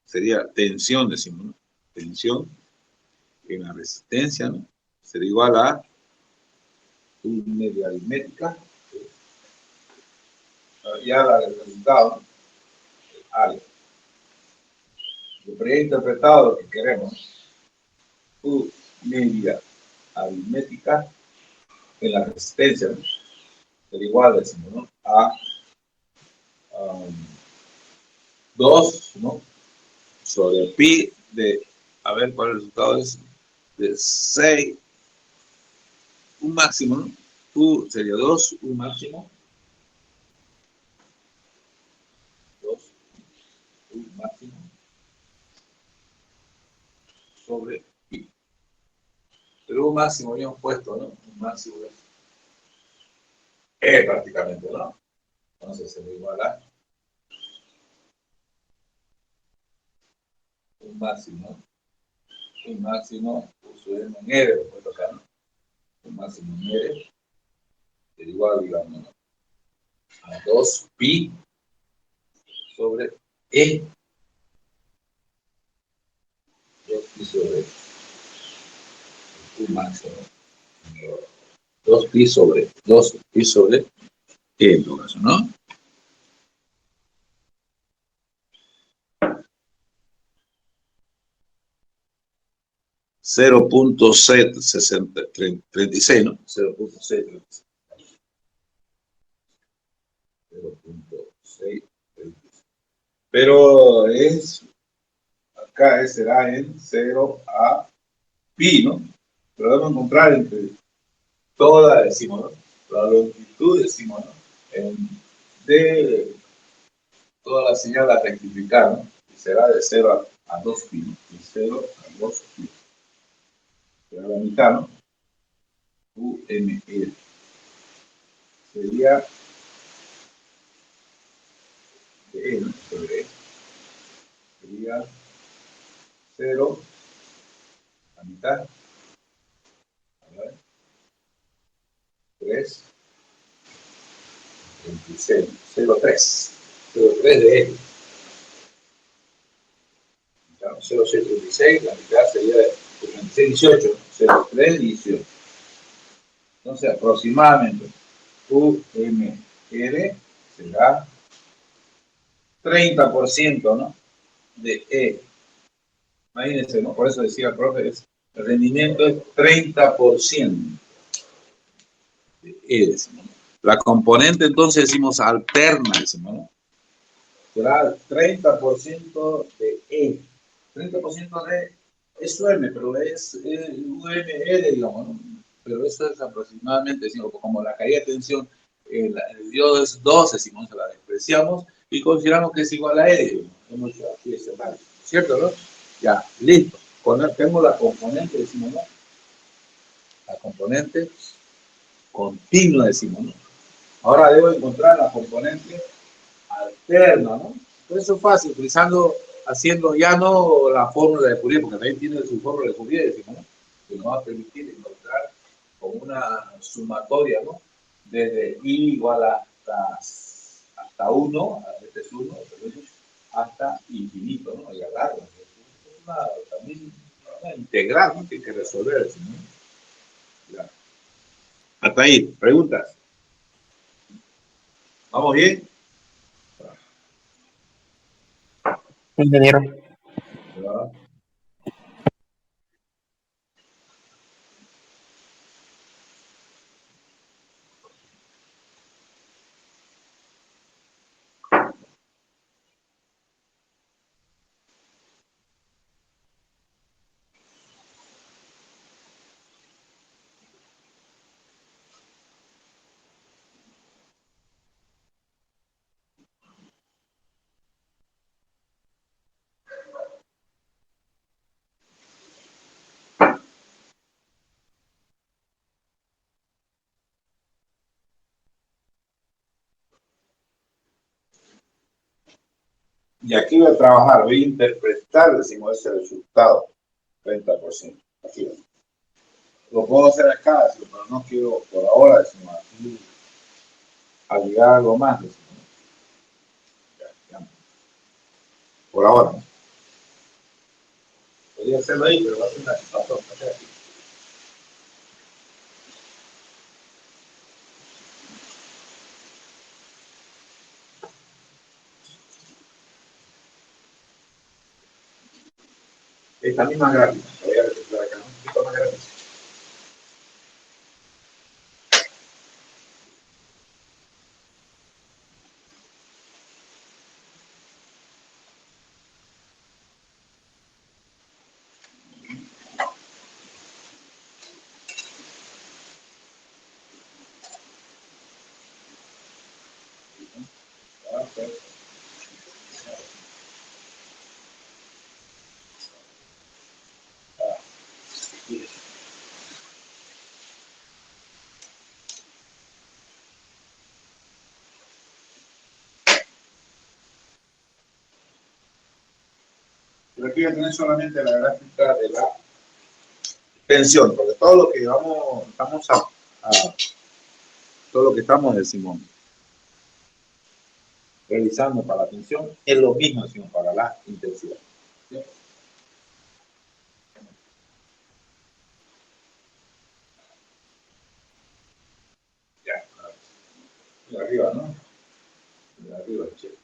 Sería tensión, decimos, ¿no? Tensión en la resistencia, ¿no? Sería igual a una media aritmética. Ya la del resultado, ¿no? Área. Yo he interpretado lo que queremos. U media aritmética en la resistencia, ¿no? Sería igual, decimos, ¿no? A 2, ¿no? Sobre pi de, a ver cuál es el resultado es, de 6, un máximo, ¿no? U sería 2, un máximo, 2, un máximo, sobre pi. Pero un máximo habíamos puesto, ¿no? Un máximo es E prácticamente, ¿no? Entonces se me igual a un máximo, uso M en R, lo puedo tocar, ¿no? Un máximo en R, es igual, digamos, ¿no? A 2 pi sobre E, 2 pi sobre un máximo, 2 pi sobre E en todo caso, ¿no? Cero punto treinta y seis, ¿no? 0.636. 0.636. Pero es, acá será en 0 a pi, ¿no? Pero debemos encontrar entre toda, decimos, ¿no? La longitud, decimos, ¿no? De toda la señal a rectificar, ¿no? Y será de 0 a 2 pi, ¿no? De 0 a 2 pi. Será la mitad, ¿no? UML. Sería de E, ¿no? Sobre E. Sería 0, la mitad, a ver, 3, 26, 0,3. 0,3 de E. 0,636, la mitad sería de 36,18, 0,318. Entonces, aproximadamente, UMR será 30%, ¿no? De E. Imagínense, ¿no? Por eso decía el profe, el rendimiento es 30% de E, decimos, ¿no? La componente, entonces, decimos alterna, decimos, ¿no? Será 30% de E. 30% de es UM, pero es UMR, digamos, ¿no? Pero eso es aproximadamente, decimos, como la caída de tensión, el diodo es 12, decimos, la despreciamos y consideramos que es igual a E. Hemos hecho aquí ese mal, ¿cierto, no? Ya, listo. Tengo la componente, decimos, ¿no? La componente continua, decimos, ¿no? Ahora debo encontrar la componente alterna, ¿no? Pues eso es fácil, haciendo ya no la fórmula de Fourier, porque también tiene su fórmula de Fourier, decimos, ¿no? Que nos va a permitir encontrar con una sumatoria, ¿no? Desde i igual a hasta 1, este es 1, hasta infinito, ¿no? Y a largo. Es también una integral, ¿no? Que hay que resolver, ¿no? Ya. Hasta ahí, preguntas. ¿Vamos bien? Ingeniero. Ya. Y aquí voy a trabajar, voy a interpretar, decimos, ese resultado, 30%. Aquí lo puedo hacer acá, pero no quiero por ahora, decimos, aquí agregar algo más, decimos. Ya. Por ahora, ¿no? Podría hacerlo ahí, pero va a ser una situación. Esta misma gráfica, voy a representar acá, ¿no? Un poquito más grande. Pero aquí voy a tener solamente la gráfica de la pensión, porque todo lo que todo lo que estamos, decimos, realizando para la pensión es lo mismo, decimos, para la intensidad. ¿Sí? Ya, de arriba, ¿no? De arriba, che.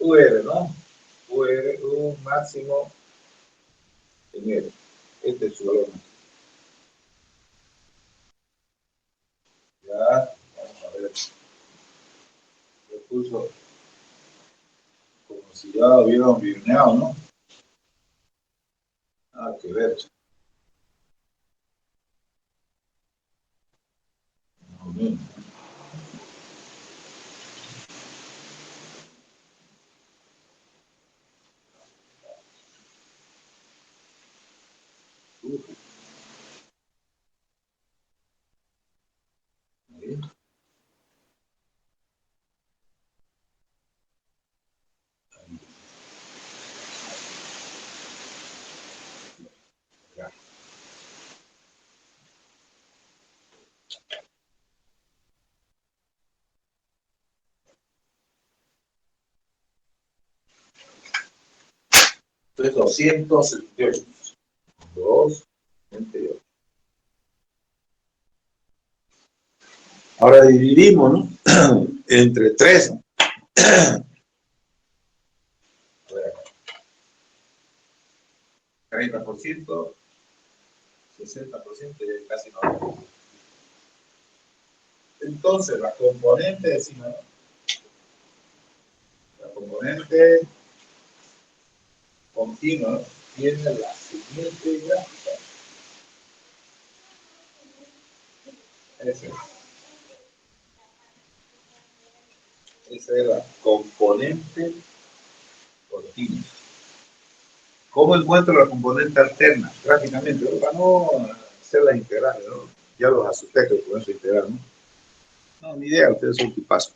UR, ¿no? UR, U máximo en R. Este es su valor. Ya, vamos a ver. Recurso, como si ya lo hubieran virneado, ¿no? Ah, que ver. No, no. Ahí. Ya. Entonces, 278. 278. Ahora dividimos, ¿no? Entre 3. A ver, 30%, 60%, y casi 90%. Entonces, la componente, decimos, ¿no? La componente continua, ¿no? Tiene la siguiente gráfica. Esa es la componente continua. ¿Cómo encuentro la componente alterna? Gráficamente, para no hacer las integrales, ¿no? Ya los asusté que con eso integral, ¿no? No, ni idea, ustedes son tipazos.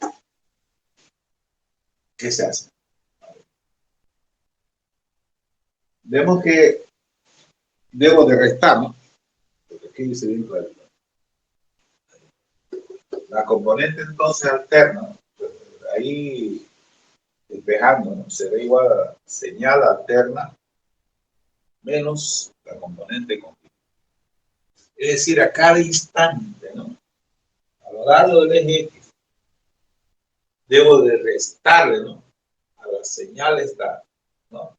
¿Qué se hace? Vemos que debo de restar, ¿no? Porque aquí dice bien claro. La componente entonces alterna, ahí despejando, ¿no? Se ve igual a señal alterna menos la componente continua. Es decir, a cada instante, ¿no? A lo largo del eje X, debo de restarle, ¿no? A la señal esta, ¿no?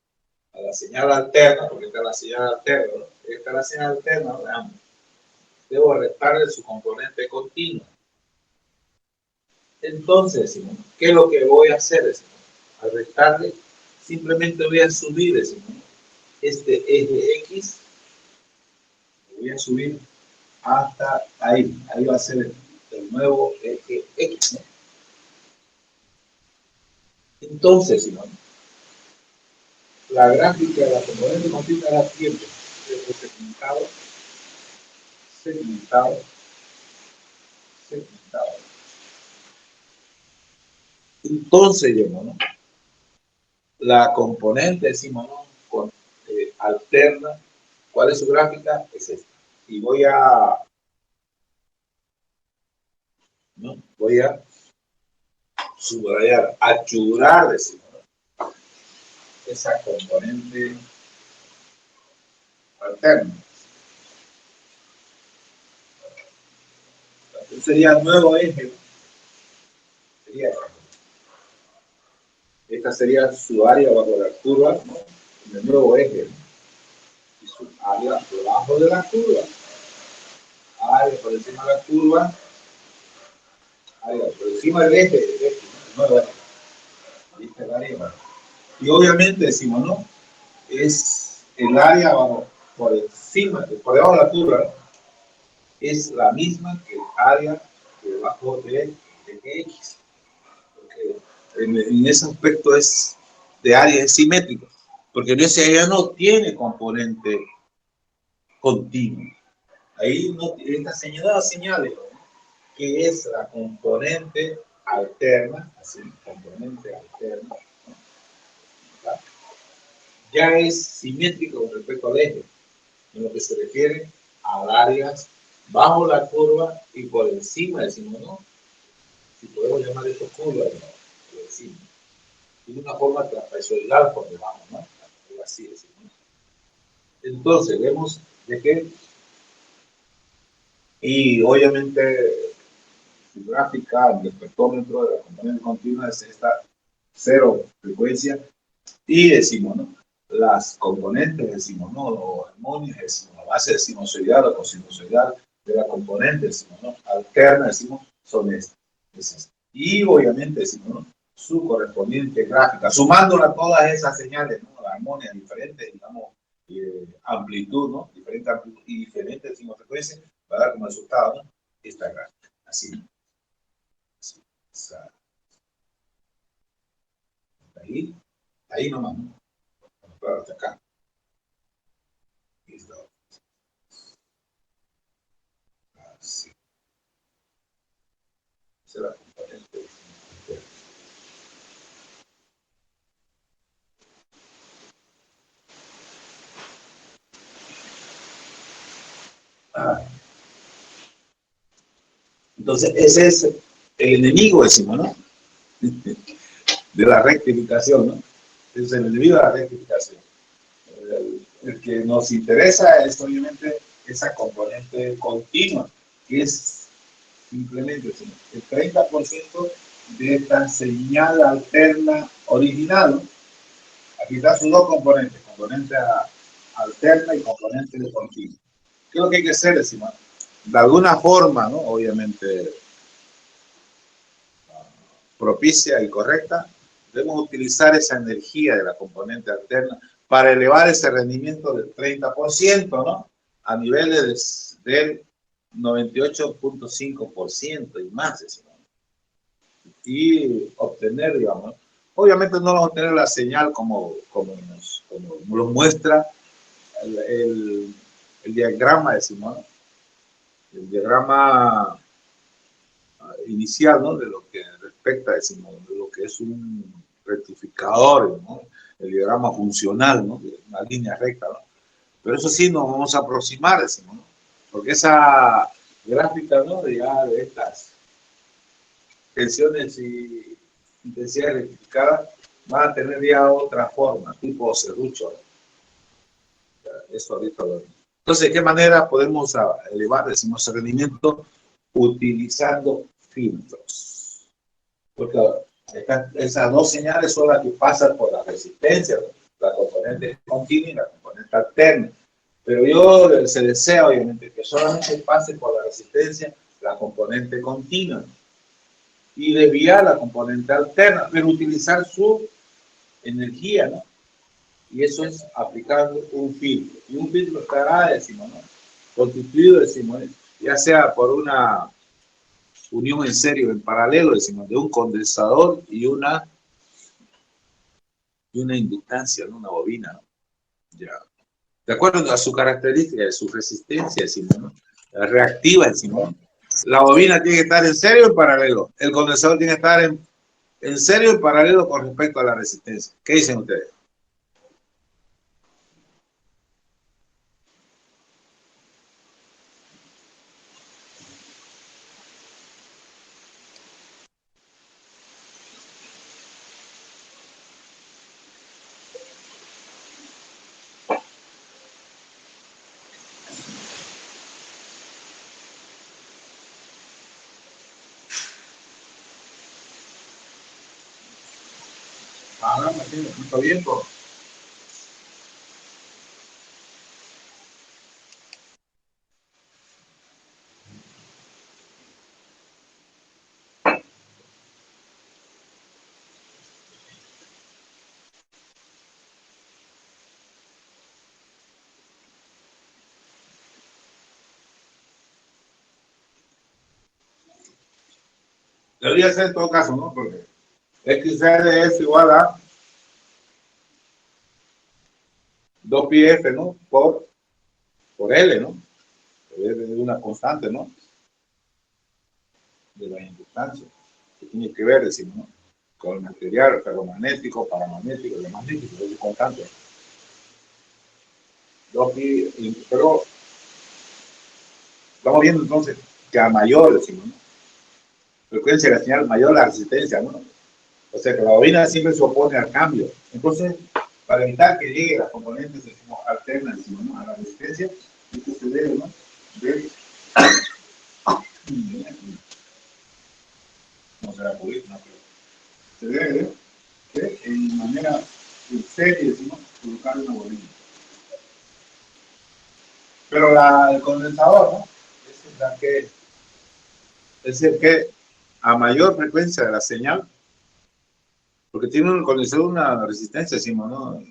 A la señal alterna, porque esta es la señal alterna, ¿no? Esta es la señal alterna, veamos. Debo restarle su componente continuo. Entonces, ¿qué es lo que voy a hacer? Al restarle, simplemente voy a subir este eje X, lo voy a subir hasta ahí. Ahí va a ser el nuevo eje X, ¿no? Entonces, ¿no? La gráfica de la componente continua era siempre segmentado, segmentado, segmentado. Entonces, ¿no? La componente, decimos, ¿no? Alterna. ¿Cuál es su gráfica? Es esta. Y voy a subrayar, achurar, decimos, ¿no? Esa componente alterna. Entonces sería el nuevo eje. Sería esta sería su área bajo la curva, ¿no? El nuevo eje, ¿no? Y su área debajo de la curva. Área por encima de la curva. Área por encima del eje, el nuevo eje. Ahí está el área bajo. Y obviamente decimos, ¿no? Es el área bajo, por encima, por debajo de la curva, ¿no? Es la misma que el área debajo de X. Porque en ese aspecto es de área es simétrico. Porque en ese área no tiene componente continuo. Ahí no, esta señales, ¿no? Que es la componente alterna, así, componente alterna, ¿no? Ya es simétrico con respecto al eje, en lo que se refiere a áreas bajo la curva y por encima, decimos, ¿no? Si podemos llamar esto curva, ¿no? Por encima. Tiene una forma trapezoidal por debajo, ¿no? Algo así, decimos. Entonces, vemos de que, y obviamente, su gráfica, el espectrómetro de la componente continua es esta cero frecuencia, y decimos, ¿no? Las componentes, decimos, ¿no? Los armónicos, decimos, la base sinusoidal o cosinusoidal de la componente, decimos, ¿no? Alterna, decimos, son estas. Y obviamente, decimos, ¿no? Su correspondiente gráfica, sumándola a todas esas señales, ¿no? La armonía diferente, digamos, amplitud, ¿no? Diferente amplitud y diferente, decimos, frecuencia, va a dar como resultado, ¿no? Esta gráfica, así. Así. Ahí nomás, ¿no? Claro, hasta acá. Listo. Así. Esa es la componente. Entonces, ese es el enemigo, decimos, ¿no? De la rectificación, ¿no? Es el enemigo de la rectificación. El que nos interesa es obviamente esa componente continua, que es simplemente el 30% de esta señal alterna original, ¿no? Aquí están sus dos componentes, componente alterna y componente de continua. ¿Qué es lo que hay que hacer, decimos? De alguna forma, ¿no? Obviamente propicia y correcta, debemos utilizar esa energía de la componente alterna para elevar ese rendimiento del 30%, ¿no? A niveles del 98.5% y más, decimos. Y obtener, digamos, obviamente no vamos a obtener la señal como nos lo muestra el diagrama, decimos, ¿no? El diagrama inicial, ¿no? De lo que respecta, decimos, de lo que es un rectificador, ¿no? El diagrama funcional, ¿no? Una línea recta, ¿no? Pero eso sí nos vamos a aproximar, decimos, ¿no? Porque esa gráfica, ¿no? De estas tensiones y intensidades rectificadas van a tener ya otra forma, tipo serrucho, ¿no? Eso ahorita lo vemos. Entonces, ¿de qué manera podemos elevar, decimos, el rendimiento utilizando filtros? Porque esas dos señales son las que pasan por la resistencia, la componente continua y la componente alterna. Pero se desea, obviamente, que solamente pase por la resistencia la componente continua y desviar la componente alterna, pero utilizar su energía, ¿no? Y eso es aplicando un filtro. Y un filtro estará, decimos, ¿no? Constituido, decimos, ya sea por una unión en serio, en paralelo, decimos, de un condensador y una inductancia, ¿no? Una bobina, ¿no? Ya. De acuerdo a su característica, de su resistencia, decimos, ¿no? La reactiva, decimos, ¿no? La bobina tiene que estar en serio o en paralelo. El condensador tiene que estar en serio y paralelo con respecto a la resistencia. ¿Qué dicen ustedes? Ah, Martín, ¿está bien? Debería ser en todo caso, ¿no? Porque XR es igual a 2pi F, ¿no? Por L, ¿no? Es una constante, ¿no? De la inductancia. Que tiene que ver, decimos, ¿no? Con el material ferromagnético, paramagnético, el magnético, es constante. 2pi, pero estamos viendo entonces que a mayor, decimos, ¿no? Frecuencia de la señal, mayor la resistencia, ¿no? O sea que la bobina siempre se opone al cambio. Entonces, para evitar que llegue las componentes, decimos, alternas, decimos, ¿no? A la resistencia, esto se debe, ¿no? De, no será purista, ¿no? Pero se debe de en manera en serie, decimos, colocar una bobina. Pero el condensador, ¿no? Es el que a mayor frecuencia de la señal, porque tiene un condensador una resistencia, decimos, ¿no?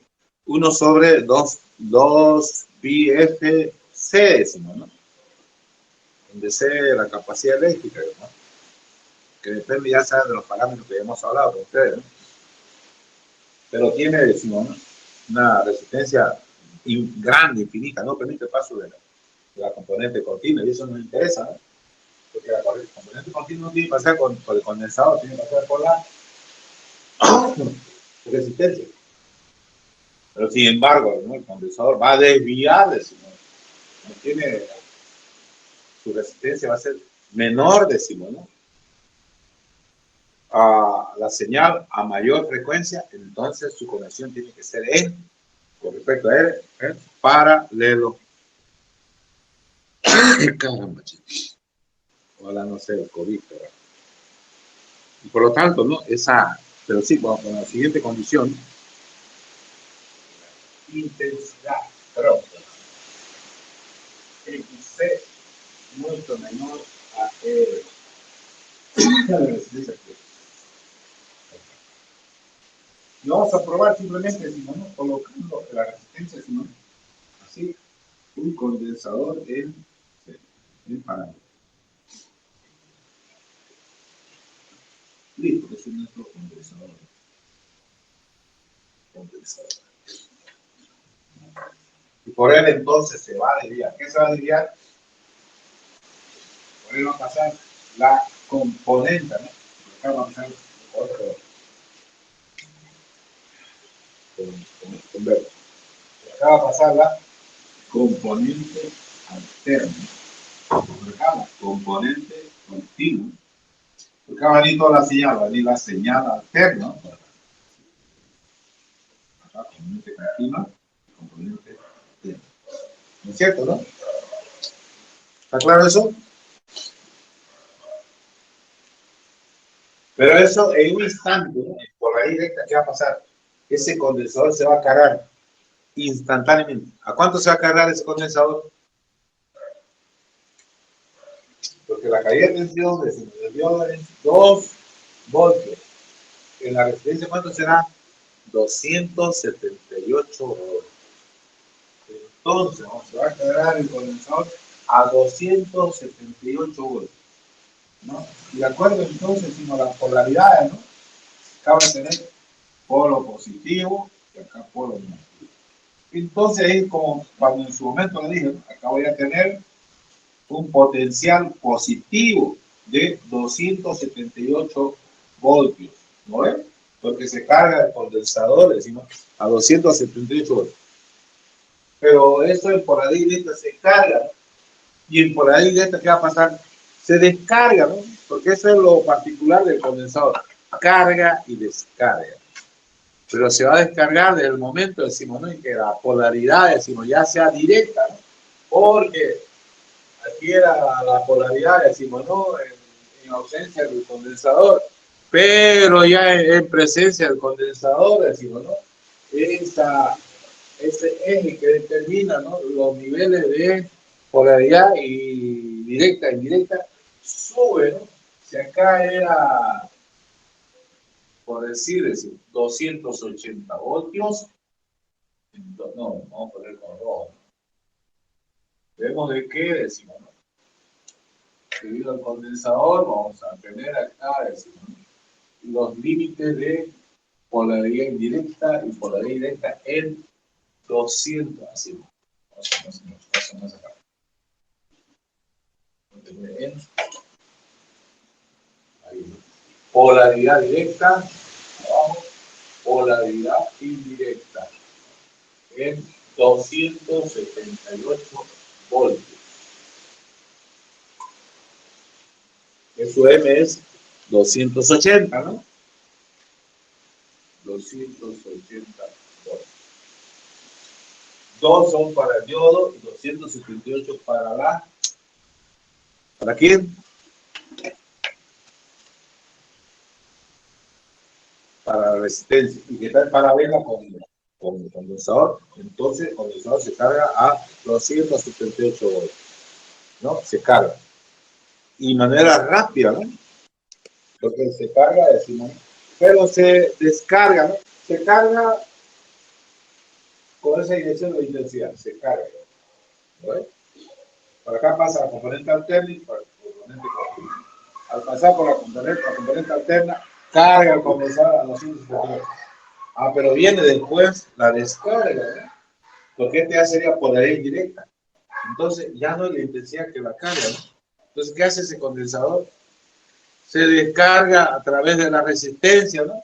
1 sobre 2 pi F C, decimos, ¿no? Donde C la capacidad eléctrica, ¿no? Que depende ya sea de los parámetros que hemos hablado con ustedes, ¿no? Pero tiene, decimos, ¿no? Una resistencia grande, infinita, no permite el paso de la componente continua, y eso nos interesa, ¿no? Porque la componente continua no tiene que pasar por el condensador, tiene que pasar por la resistencia. Pero sin embargo, ¿no? El condensador va a desviar, decimos, no tiene, su resistencia va a ser menor, decimos, ¿no? A la señal a mayor frecuencia, entonces su conexión tiene que ser con respecto a él, paralelo. Caramba, chicos. Ojalá no sea el COVID, ¿verdad? Y por lo tanto, ¿no? Pero sí, con la siguiente condición, intensidad, pero XC mucho menor a y vamos a probar simplemente, si no, colocando la resistencia, si no, así, un condensador en paralelo. Listo, es nuestro condensador. Y por él entonces se va a desviar. ¿Qué se va a desviar? Por él va a pasar la componente, ¿no? Acá va a pasar otro con verde. Acá va a pasar la componente alterna. Acá la componente continua. Acá va a venir toda la señal, va a venir la señal alterna. Acá componente continua, componente alterna. ¿No es cierto, no? ¿Está claro eso? Pero eso en un instante, ¿no? Por la directa, ¿qué va a pasar? Ese condensador se va a cargar instantáneamente. ¿A cuánto se va a cargar ese condensador? Porque la caída de tensión descendió en 2 voltios. En la resistencia, ¿cuánto será? 278 voltios. Entonces, se va a cargar el condensador a 278 voltios, ¿no? Y de acuerdo, entonces, decimos las polaridades, ¿no? Acá va a tener polo positivo y acá polo negativo. Entonces, ahí como cuando en su momento le dije, acá voy a tener un potencial positivo de 278 voltios, ¿no ven? Porque se carga el condensador, decimos, a 278 voltios. Pero eso en polaridad directa se carga, y en polaridad directa, ¿qué va a pasar? Se descarga, ¿no? Porque eso es lo particular del condensador, carga y descarga. Pero se va a descargar desde el momento, decimos, ¿no? En que la polaridad, decimos, ya sea directa, ¿no? Porque aquí era la polaridad, decimos, ¿no? En ausencia del condensador, pero ya en presencia del condensador, decimos, ¿no? Ese eje que determina, ¿no? Los niveles de polaridad y directa e indirecta sube, ¿no? Si acá era, por decir 280 voltios, no, vamos a poner con rojo. Vemos de qué decimos, ¿no? Debido al condensador, vamos a tener acá, decimos, ¿no? Los límites de polaridad indirecta y polaridad directa en 200, así. Vamos acá. En ahí. Polaridad directa, abajo, polaridad indirecta en 278 voltios. Su M es 280, ¿no? 280 voltios. 2 son para el diodo y 278 para la... ¿Para quién? Para la resistencia. Y que está en paralela con el condensador. Entonces el condensador se carga a 278 voltios, ¿no? Se carga. Y de manera rápida, ¿no? Porque se carga, decimos, pero se descarga, ¿no? Se carga con esa dirección de intensidad, se carga, ¿no? Por acá pasa la componente alterna y por la componente continua. Al pasar por la componente alterna, carga el condensador a 278. Pero viene después la descarga, ¿no? Porque este ya sería polaridad indirecta. Entonces ya no es la intensidad que la carga, ¿no? Entonces, ¿qué hace ese condensador? Se descarga a través de la resistencia, ¿no?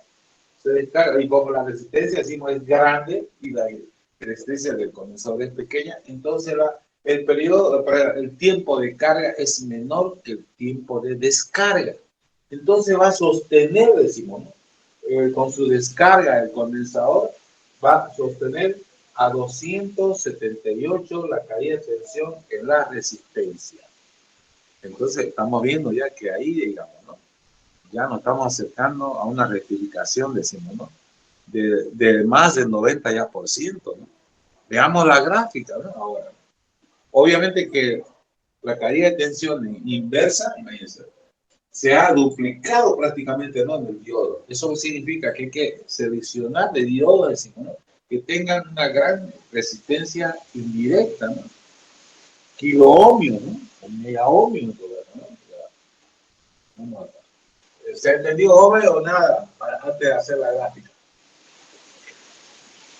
Se descarga, y como la resistencia, decimos, es grande y la resistencia del condensador es pequeña, entonces el tiempo de carga es menor que el tiempo de descarga. Entonces va a sostener, decimos, ¿no? Con su descarga el condensador va a sostener a 278 la caída de tensión en la resistencia. Entonces estamos viendo ya que ahí, digamos, ¿no? Ya nos estamos acercando a una rectificación, decimos, ¿no? De más del 90 ya por ciento, ¿no? Veamos la gráfica, ¿no? Ahora, obviamente que la caída de tensión inversa, imagínense, se ha duplicado prácticamente, ¿no? En el diodo. Eso significa que hay que seleccionar de diodos, decimos, ¿no? Que tengan una gran resistencia indirecta, ¿no? Kiloohmios, ¿no? O megaohmios, ¿no? Vamos a ver. ¿Se ha entendido, hombre, o nada? Antes de hacer la gráfica.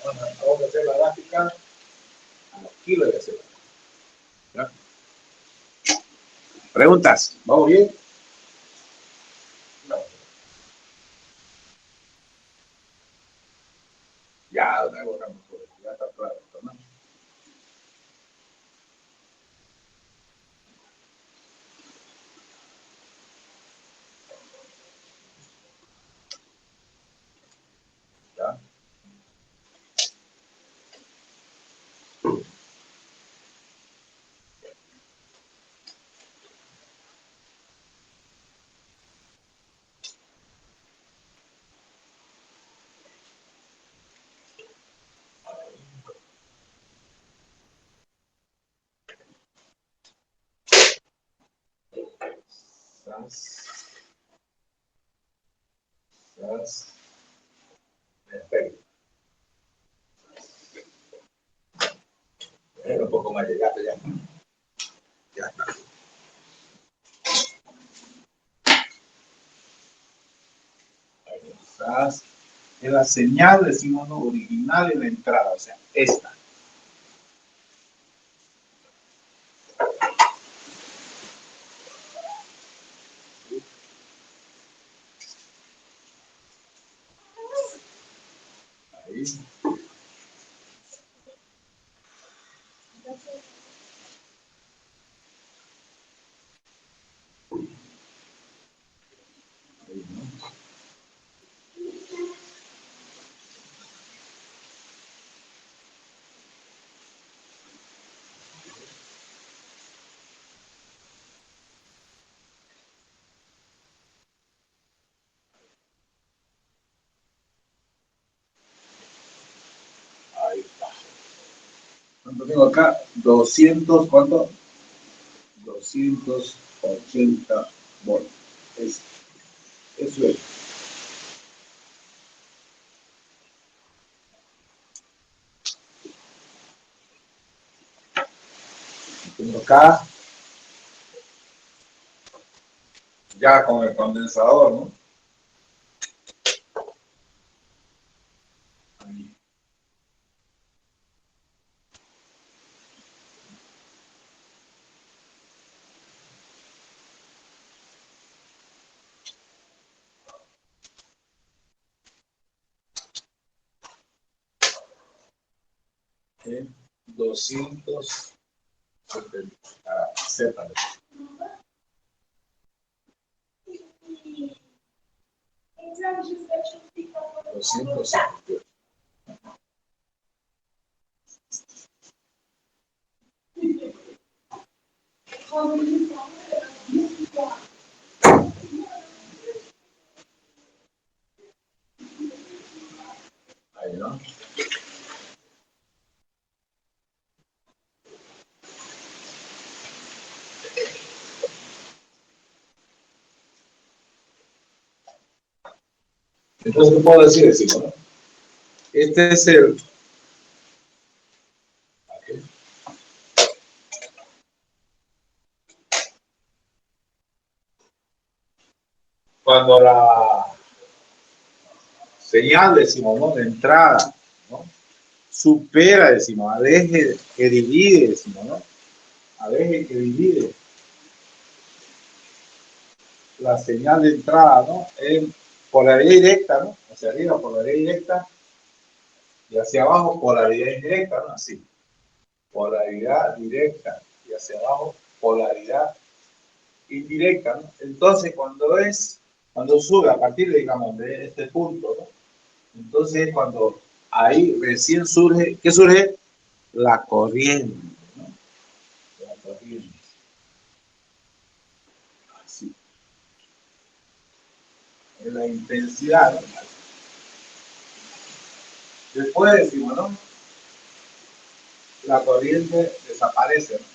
Vamos a hacer la gráfica. Aquí lo voy a hacer. ¿Ya? ¿Preguntas? ¿Vamos bien? No. Ya, ya está claro, ¿no? ¿Ya? Perfecto. cómo llegaste ya. Ya está. Ahí estás. En la señal decimos no original en la entrada, o sea, esta. Ahí. Ahí, ¿no? Ahí está. ¿Cuánto tengo acá? 200, ¿cuánto? 280 voltios. Eso es. Tengo acá ya con el condensador, ¿no? Ahí. En 270. Sépalo. 278. Ahí, ¿no? Entonces, ¿qué puedo decir? Decimos, ¿no? Este es el... Okay. Cuando la señal, decimos, ¿no? De entrada, ¿no? Supera, decimos, al eje que divide, decimos, ¿no? Al eje que divide la señal de entrada, ¿no? En polaridad directa, ¿no? Hacia arriba, polaridad directa, y hacia abajo, polaridad indirecta, ¿no? Así. Polaridad directa, y hacia abajo, polaridad indirecta, ¿no? Entonces, cuando sube a partir, digamos, de este punto, ¿no? Entonces, cuando ahí recién surge, ¿qué surge? La corriente, ¿no? La corriente. Así. Es la intensidad, ¿no? Después decimos, ¿no? La corriente desaparece, ¿no?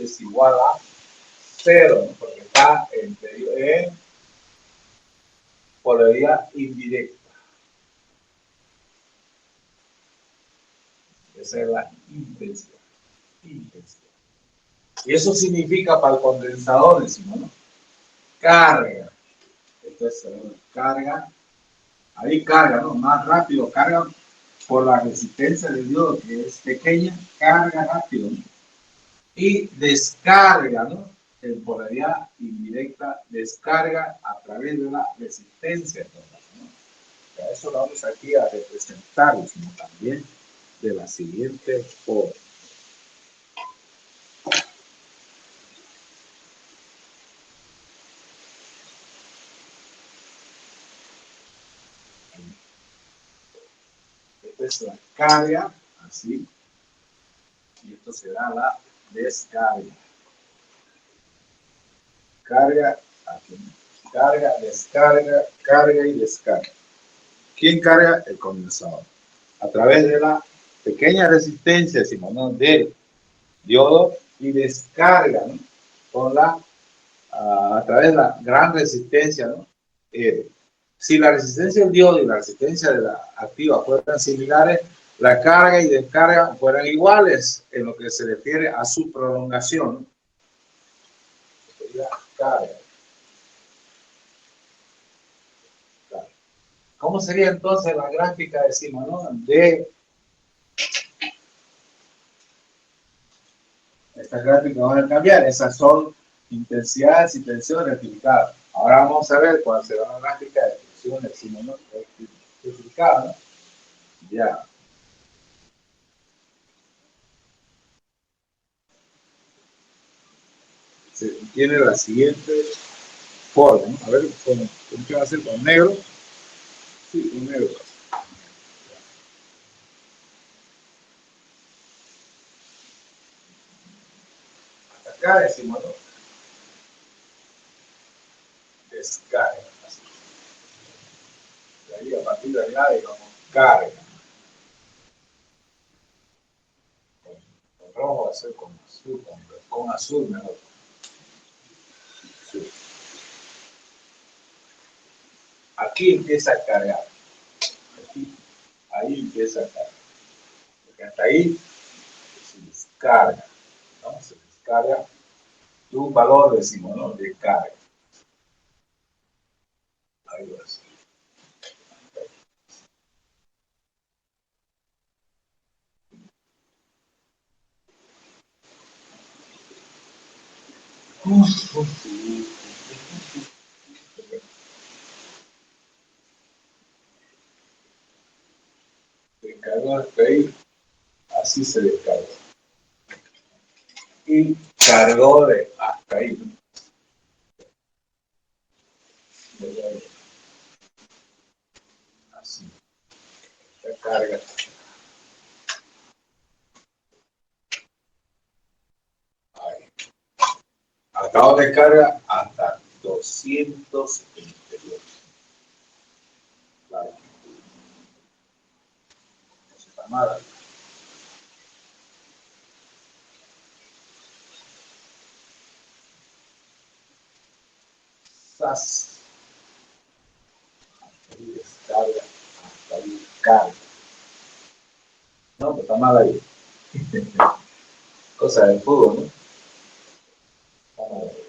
Es igual a cero, ¿no? Porque está en polaridad indirecta. Esa es la intensidad. Intensidad. Y eso significa para el condensador, decimos, ¿no? Carga. Esto es carga. Ahí carga, ¿no? Más rápido carga por la resistencia del diodo, que es pequeña, carga rápido, ¿no? Y descarga, ¿no? En polaridad indirecta, descarga a través de la resistencia. ¿No? Eso lo vamos aquí a representar, sino también de la siguiente forma. Esta es la carga, así, y esto será la descarga. Carga, aquí. Carga, descarga, carga y descarga. ¿Quién carga? El condensador. A través de la pequeña resistencia, decimos, ¿no? Del diodo, y descarga, ¿no? Con a través de la gran resistencia, ¿no? Si la resistencia del diodo y la resistencia de la activa fueran similares, la carga y descarga fueran iguales en lo que se refiere a su prolongación. Sería carga. ¿Cómo sería entonces la gráfica, decimos, ¿no? De estas gráficas van a cambiar, esas son intensidades y tensión rectificadas. Ahora vamos a ver cuál será la gráfica de tensión, decimos, ¿no? Rectificada, ¿no? Ya. Se tiene la siguiente forma, ¿no? A ver, ¿cómo qué va a hacer con negro? Sí, con negro. Hasta acá decimos, ¿no? Descarga. De ahí a partir de allá, digamos, carga. Con rojo va a ser con azul, con azul mejor. Azul. Aquí empieza a cargar. Aquí, ahí empieza a cargar. Porque hasta ahí se descarga, ¿no? Se descarga de un valor, decimos, ¿no? De carga. Ahí va a ser. Descargó hasta ahí, así se descargó. Y cargó de hasta ahí, ¿no? Así. La carga. Ahí. Acabo de carga hasta 278. Claro. No está mal. SAS. Hasta ahí descarga. Hasta ahí carga. No, pues está mal ahí. Cosa del fútbol, ¿no? Está mal ahí.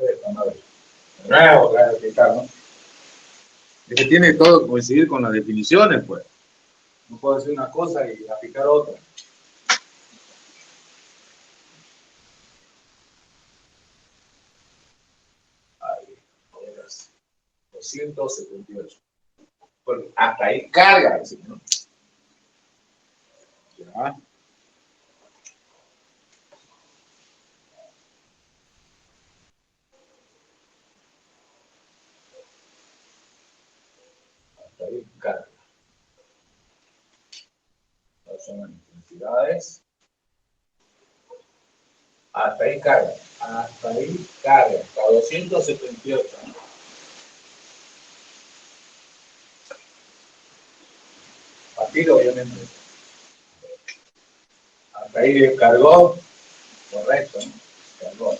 Está mal ahí. Nuevo, claro, que tal, ¿no? Es que tiene todo que coincidir con las definiciones, pues. No puedo decir una cosa y aplicar otra. Ahí, ahora sí. 278. Bueno, hasta ahí carga, ¿sí? ¿No? Ya. Hasta ahí carga. Estas son las intensidades. Hasta ahí carga. Hasta ahí carga. Hasta 278. ¿No? Partir, obviamente. Hasta ahí descargó. Correcto, ¿no? Descargó.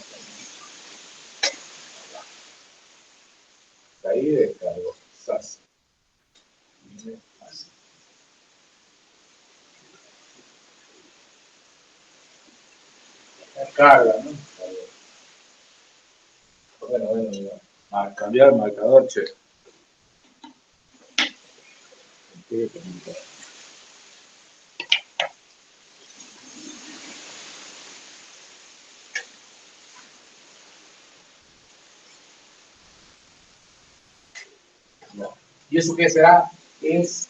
Hasta ahí descargó. SAS. Así. La carga, ¿no? Bueno. Cambiar el marcador, che. No. ¿Y eso qué será? Es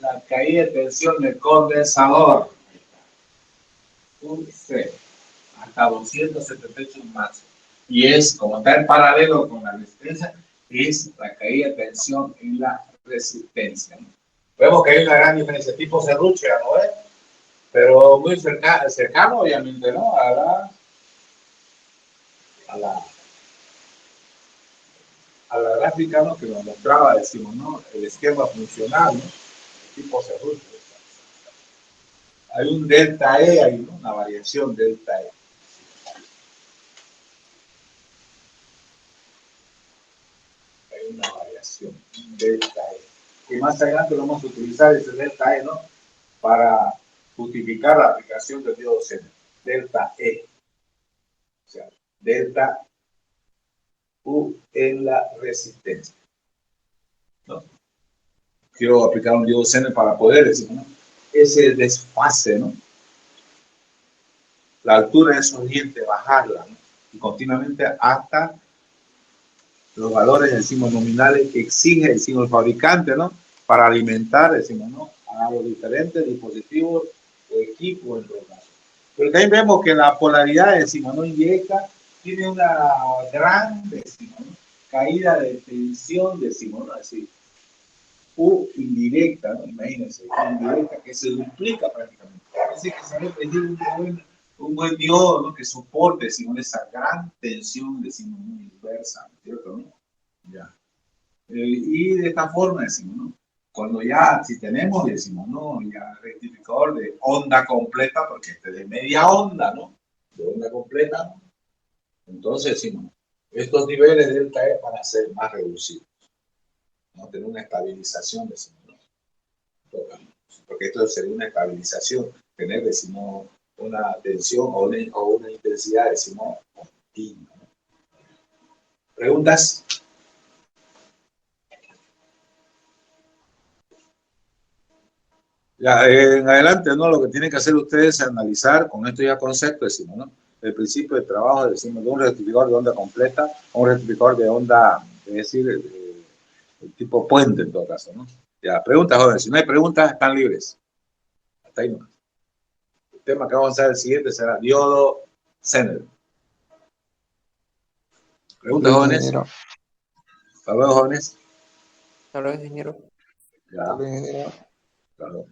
la caída de tensión del condensador. Un C. Hasta 278 más. Y es, como está en paralelo con la resistencia, es la caída de tensión en la resistencia, ¿no? Vemos que hay una gran diferencia, tipo serruchera, ¿no es? Pero muy cercano, obviamente, ¿no? A la gráfica, ¿no? Que nos mostraba, decimos, ¿no? El esquema funcional, ¿no? El tipo serruchera. Hay un delta E, hay, ¿no? Una variación delta E. Hay una variación delta E. que más adelante lo vamos a utilizar, ese delta E, ¿no? Para justificar la aplicación del diodo Zener. Delta E. O sea, delta U en la resistencia, ¿no? Quiero aplicar un diodo Zener para poder decir, ¿no? Ese desfase, ¿no? La altura es urgente bajarla, ¿no? Y continuamente hasta los valores, decimos, nominales que exige, decimos, el fabricante, ¿no? Para alimentar, decimos, ¿no? A los diferentes dispositivos o equipos, en todo caso. Pero también vemos que la polaridad, decimos, ¿no? Inyecta, tiene una gran, decimos, ¿no? Caída de tensión, decimos, ¿no? Así, U indirecta, ¿no? Imagínense, indirecta, que se duplica prácticamente. Así que se debe pedir un buen diodo, ¿no? Que soporte, decimos, esa gran tensión, decimos, ¿no? Inversa, ¿cierto? ¿No? Ya. Y de esta forma, decimos, ¿no? Cuando ya, si tenemos, decimos, ¿no? Ya rectificador de onda completa, porque este es de media onda, ¿no? De onda completa, ¿no? Entonces, decimos, estos niveles de delta E van a ser más reducidos, ¿no? Tener una estabilización, decimos, ¿no? Porque esto sería una estabilización, tener, decimos, una tensión o una intensidad, decimos, continua, ¿no? ¿Preguntas? Ya, en adelante, ¿no? Lo que tienen que hacer ustedes es analizar, con esto ya concepto, decimos, ¿no? El principio de trabajo, decimos, de un rectificador de onda completa a un rectificador de onda, es decir, el tipo puente en todo caso, ¿no? Ya, preguntas, jóvenes. Si no hay preguntas, están libres. Hasta ahí no. El tema que vamos a hacer el siguiente será diodo Zener. Preguntas, jóvenes. Ingeniero. Hasta luego, jóvenes. Hasta luego, ingeniero. Ya, Hasta luego, ingeniero. claro.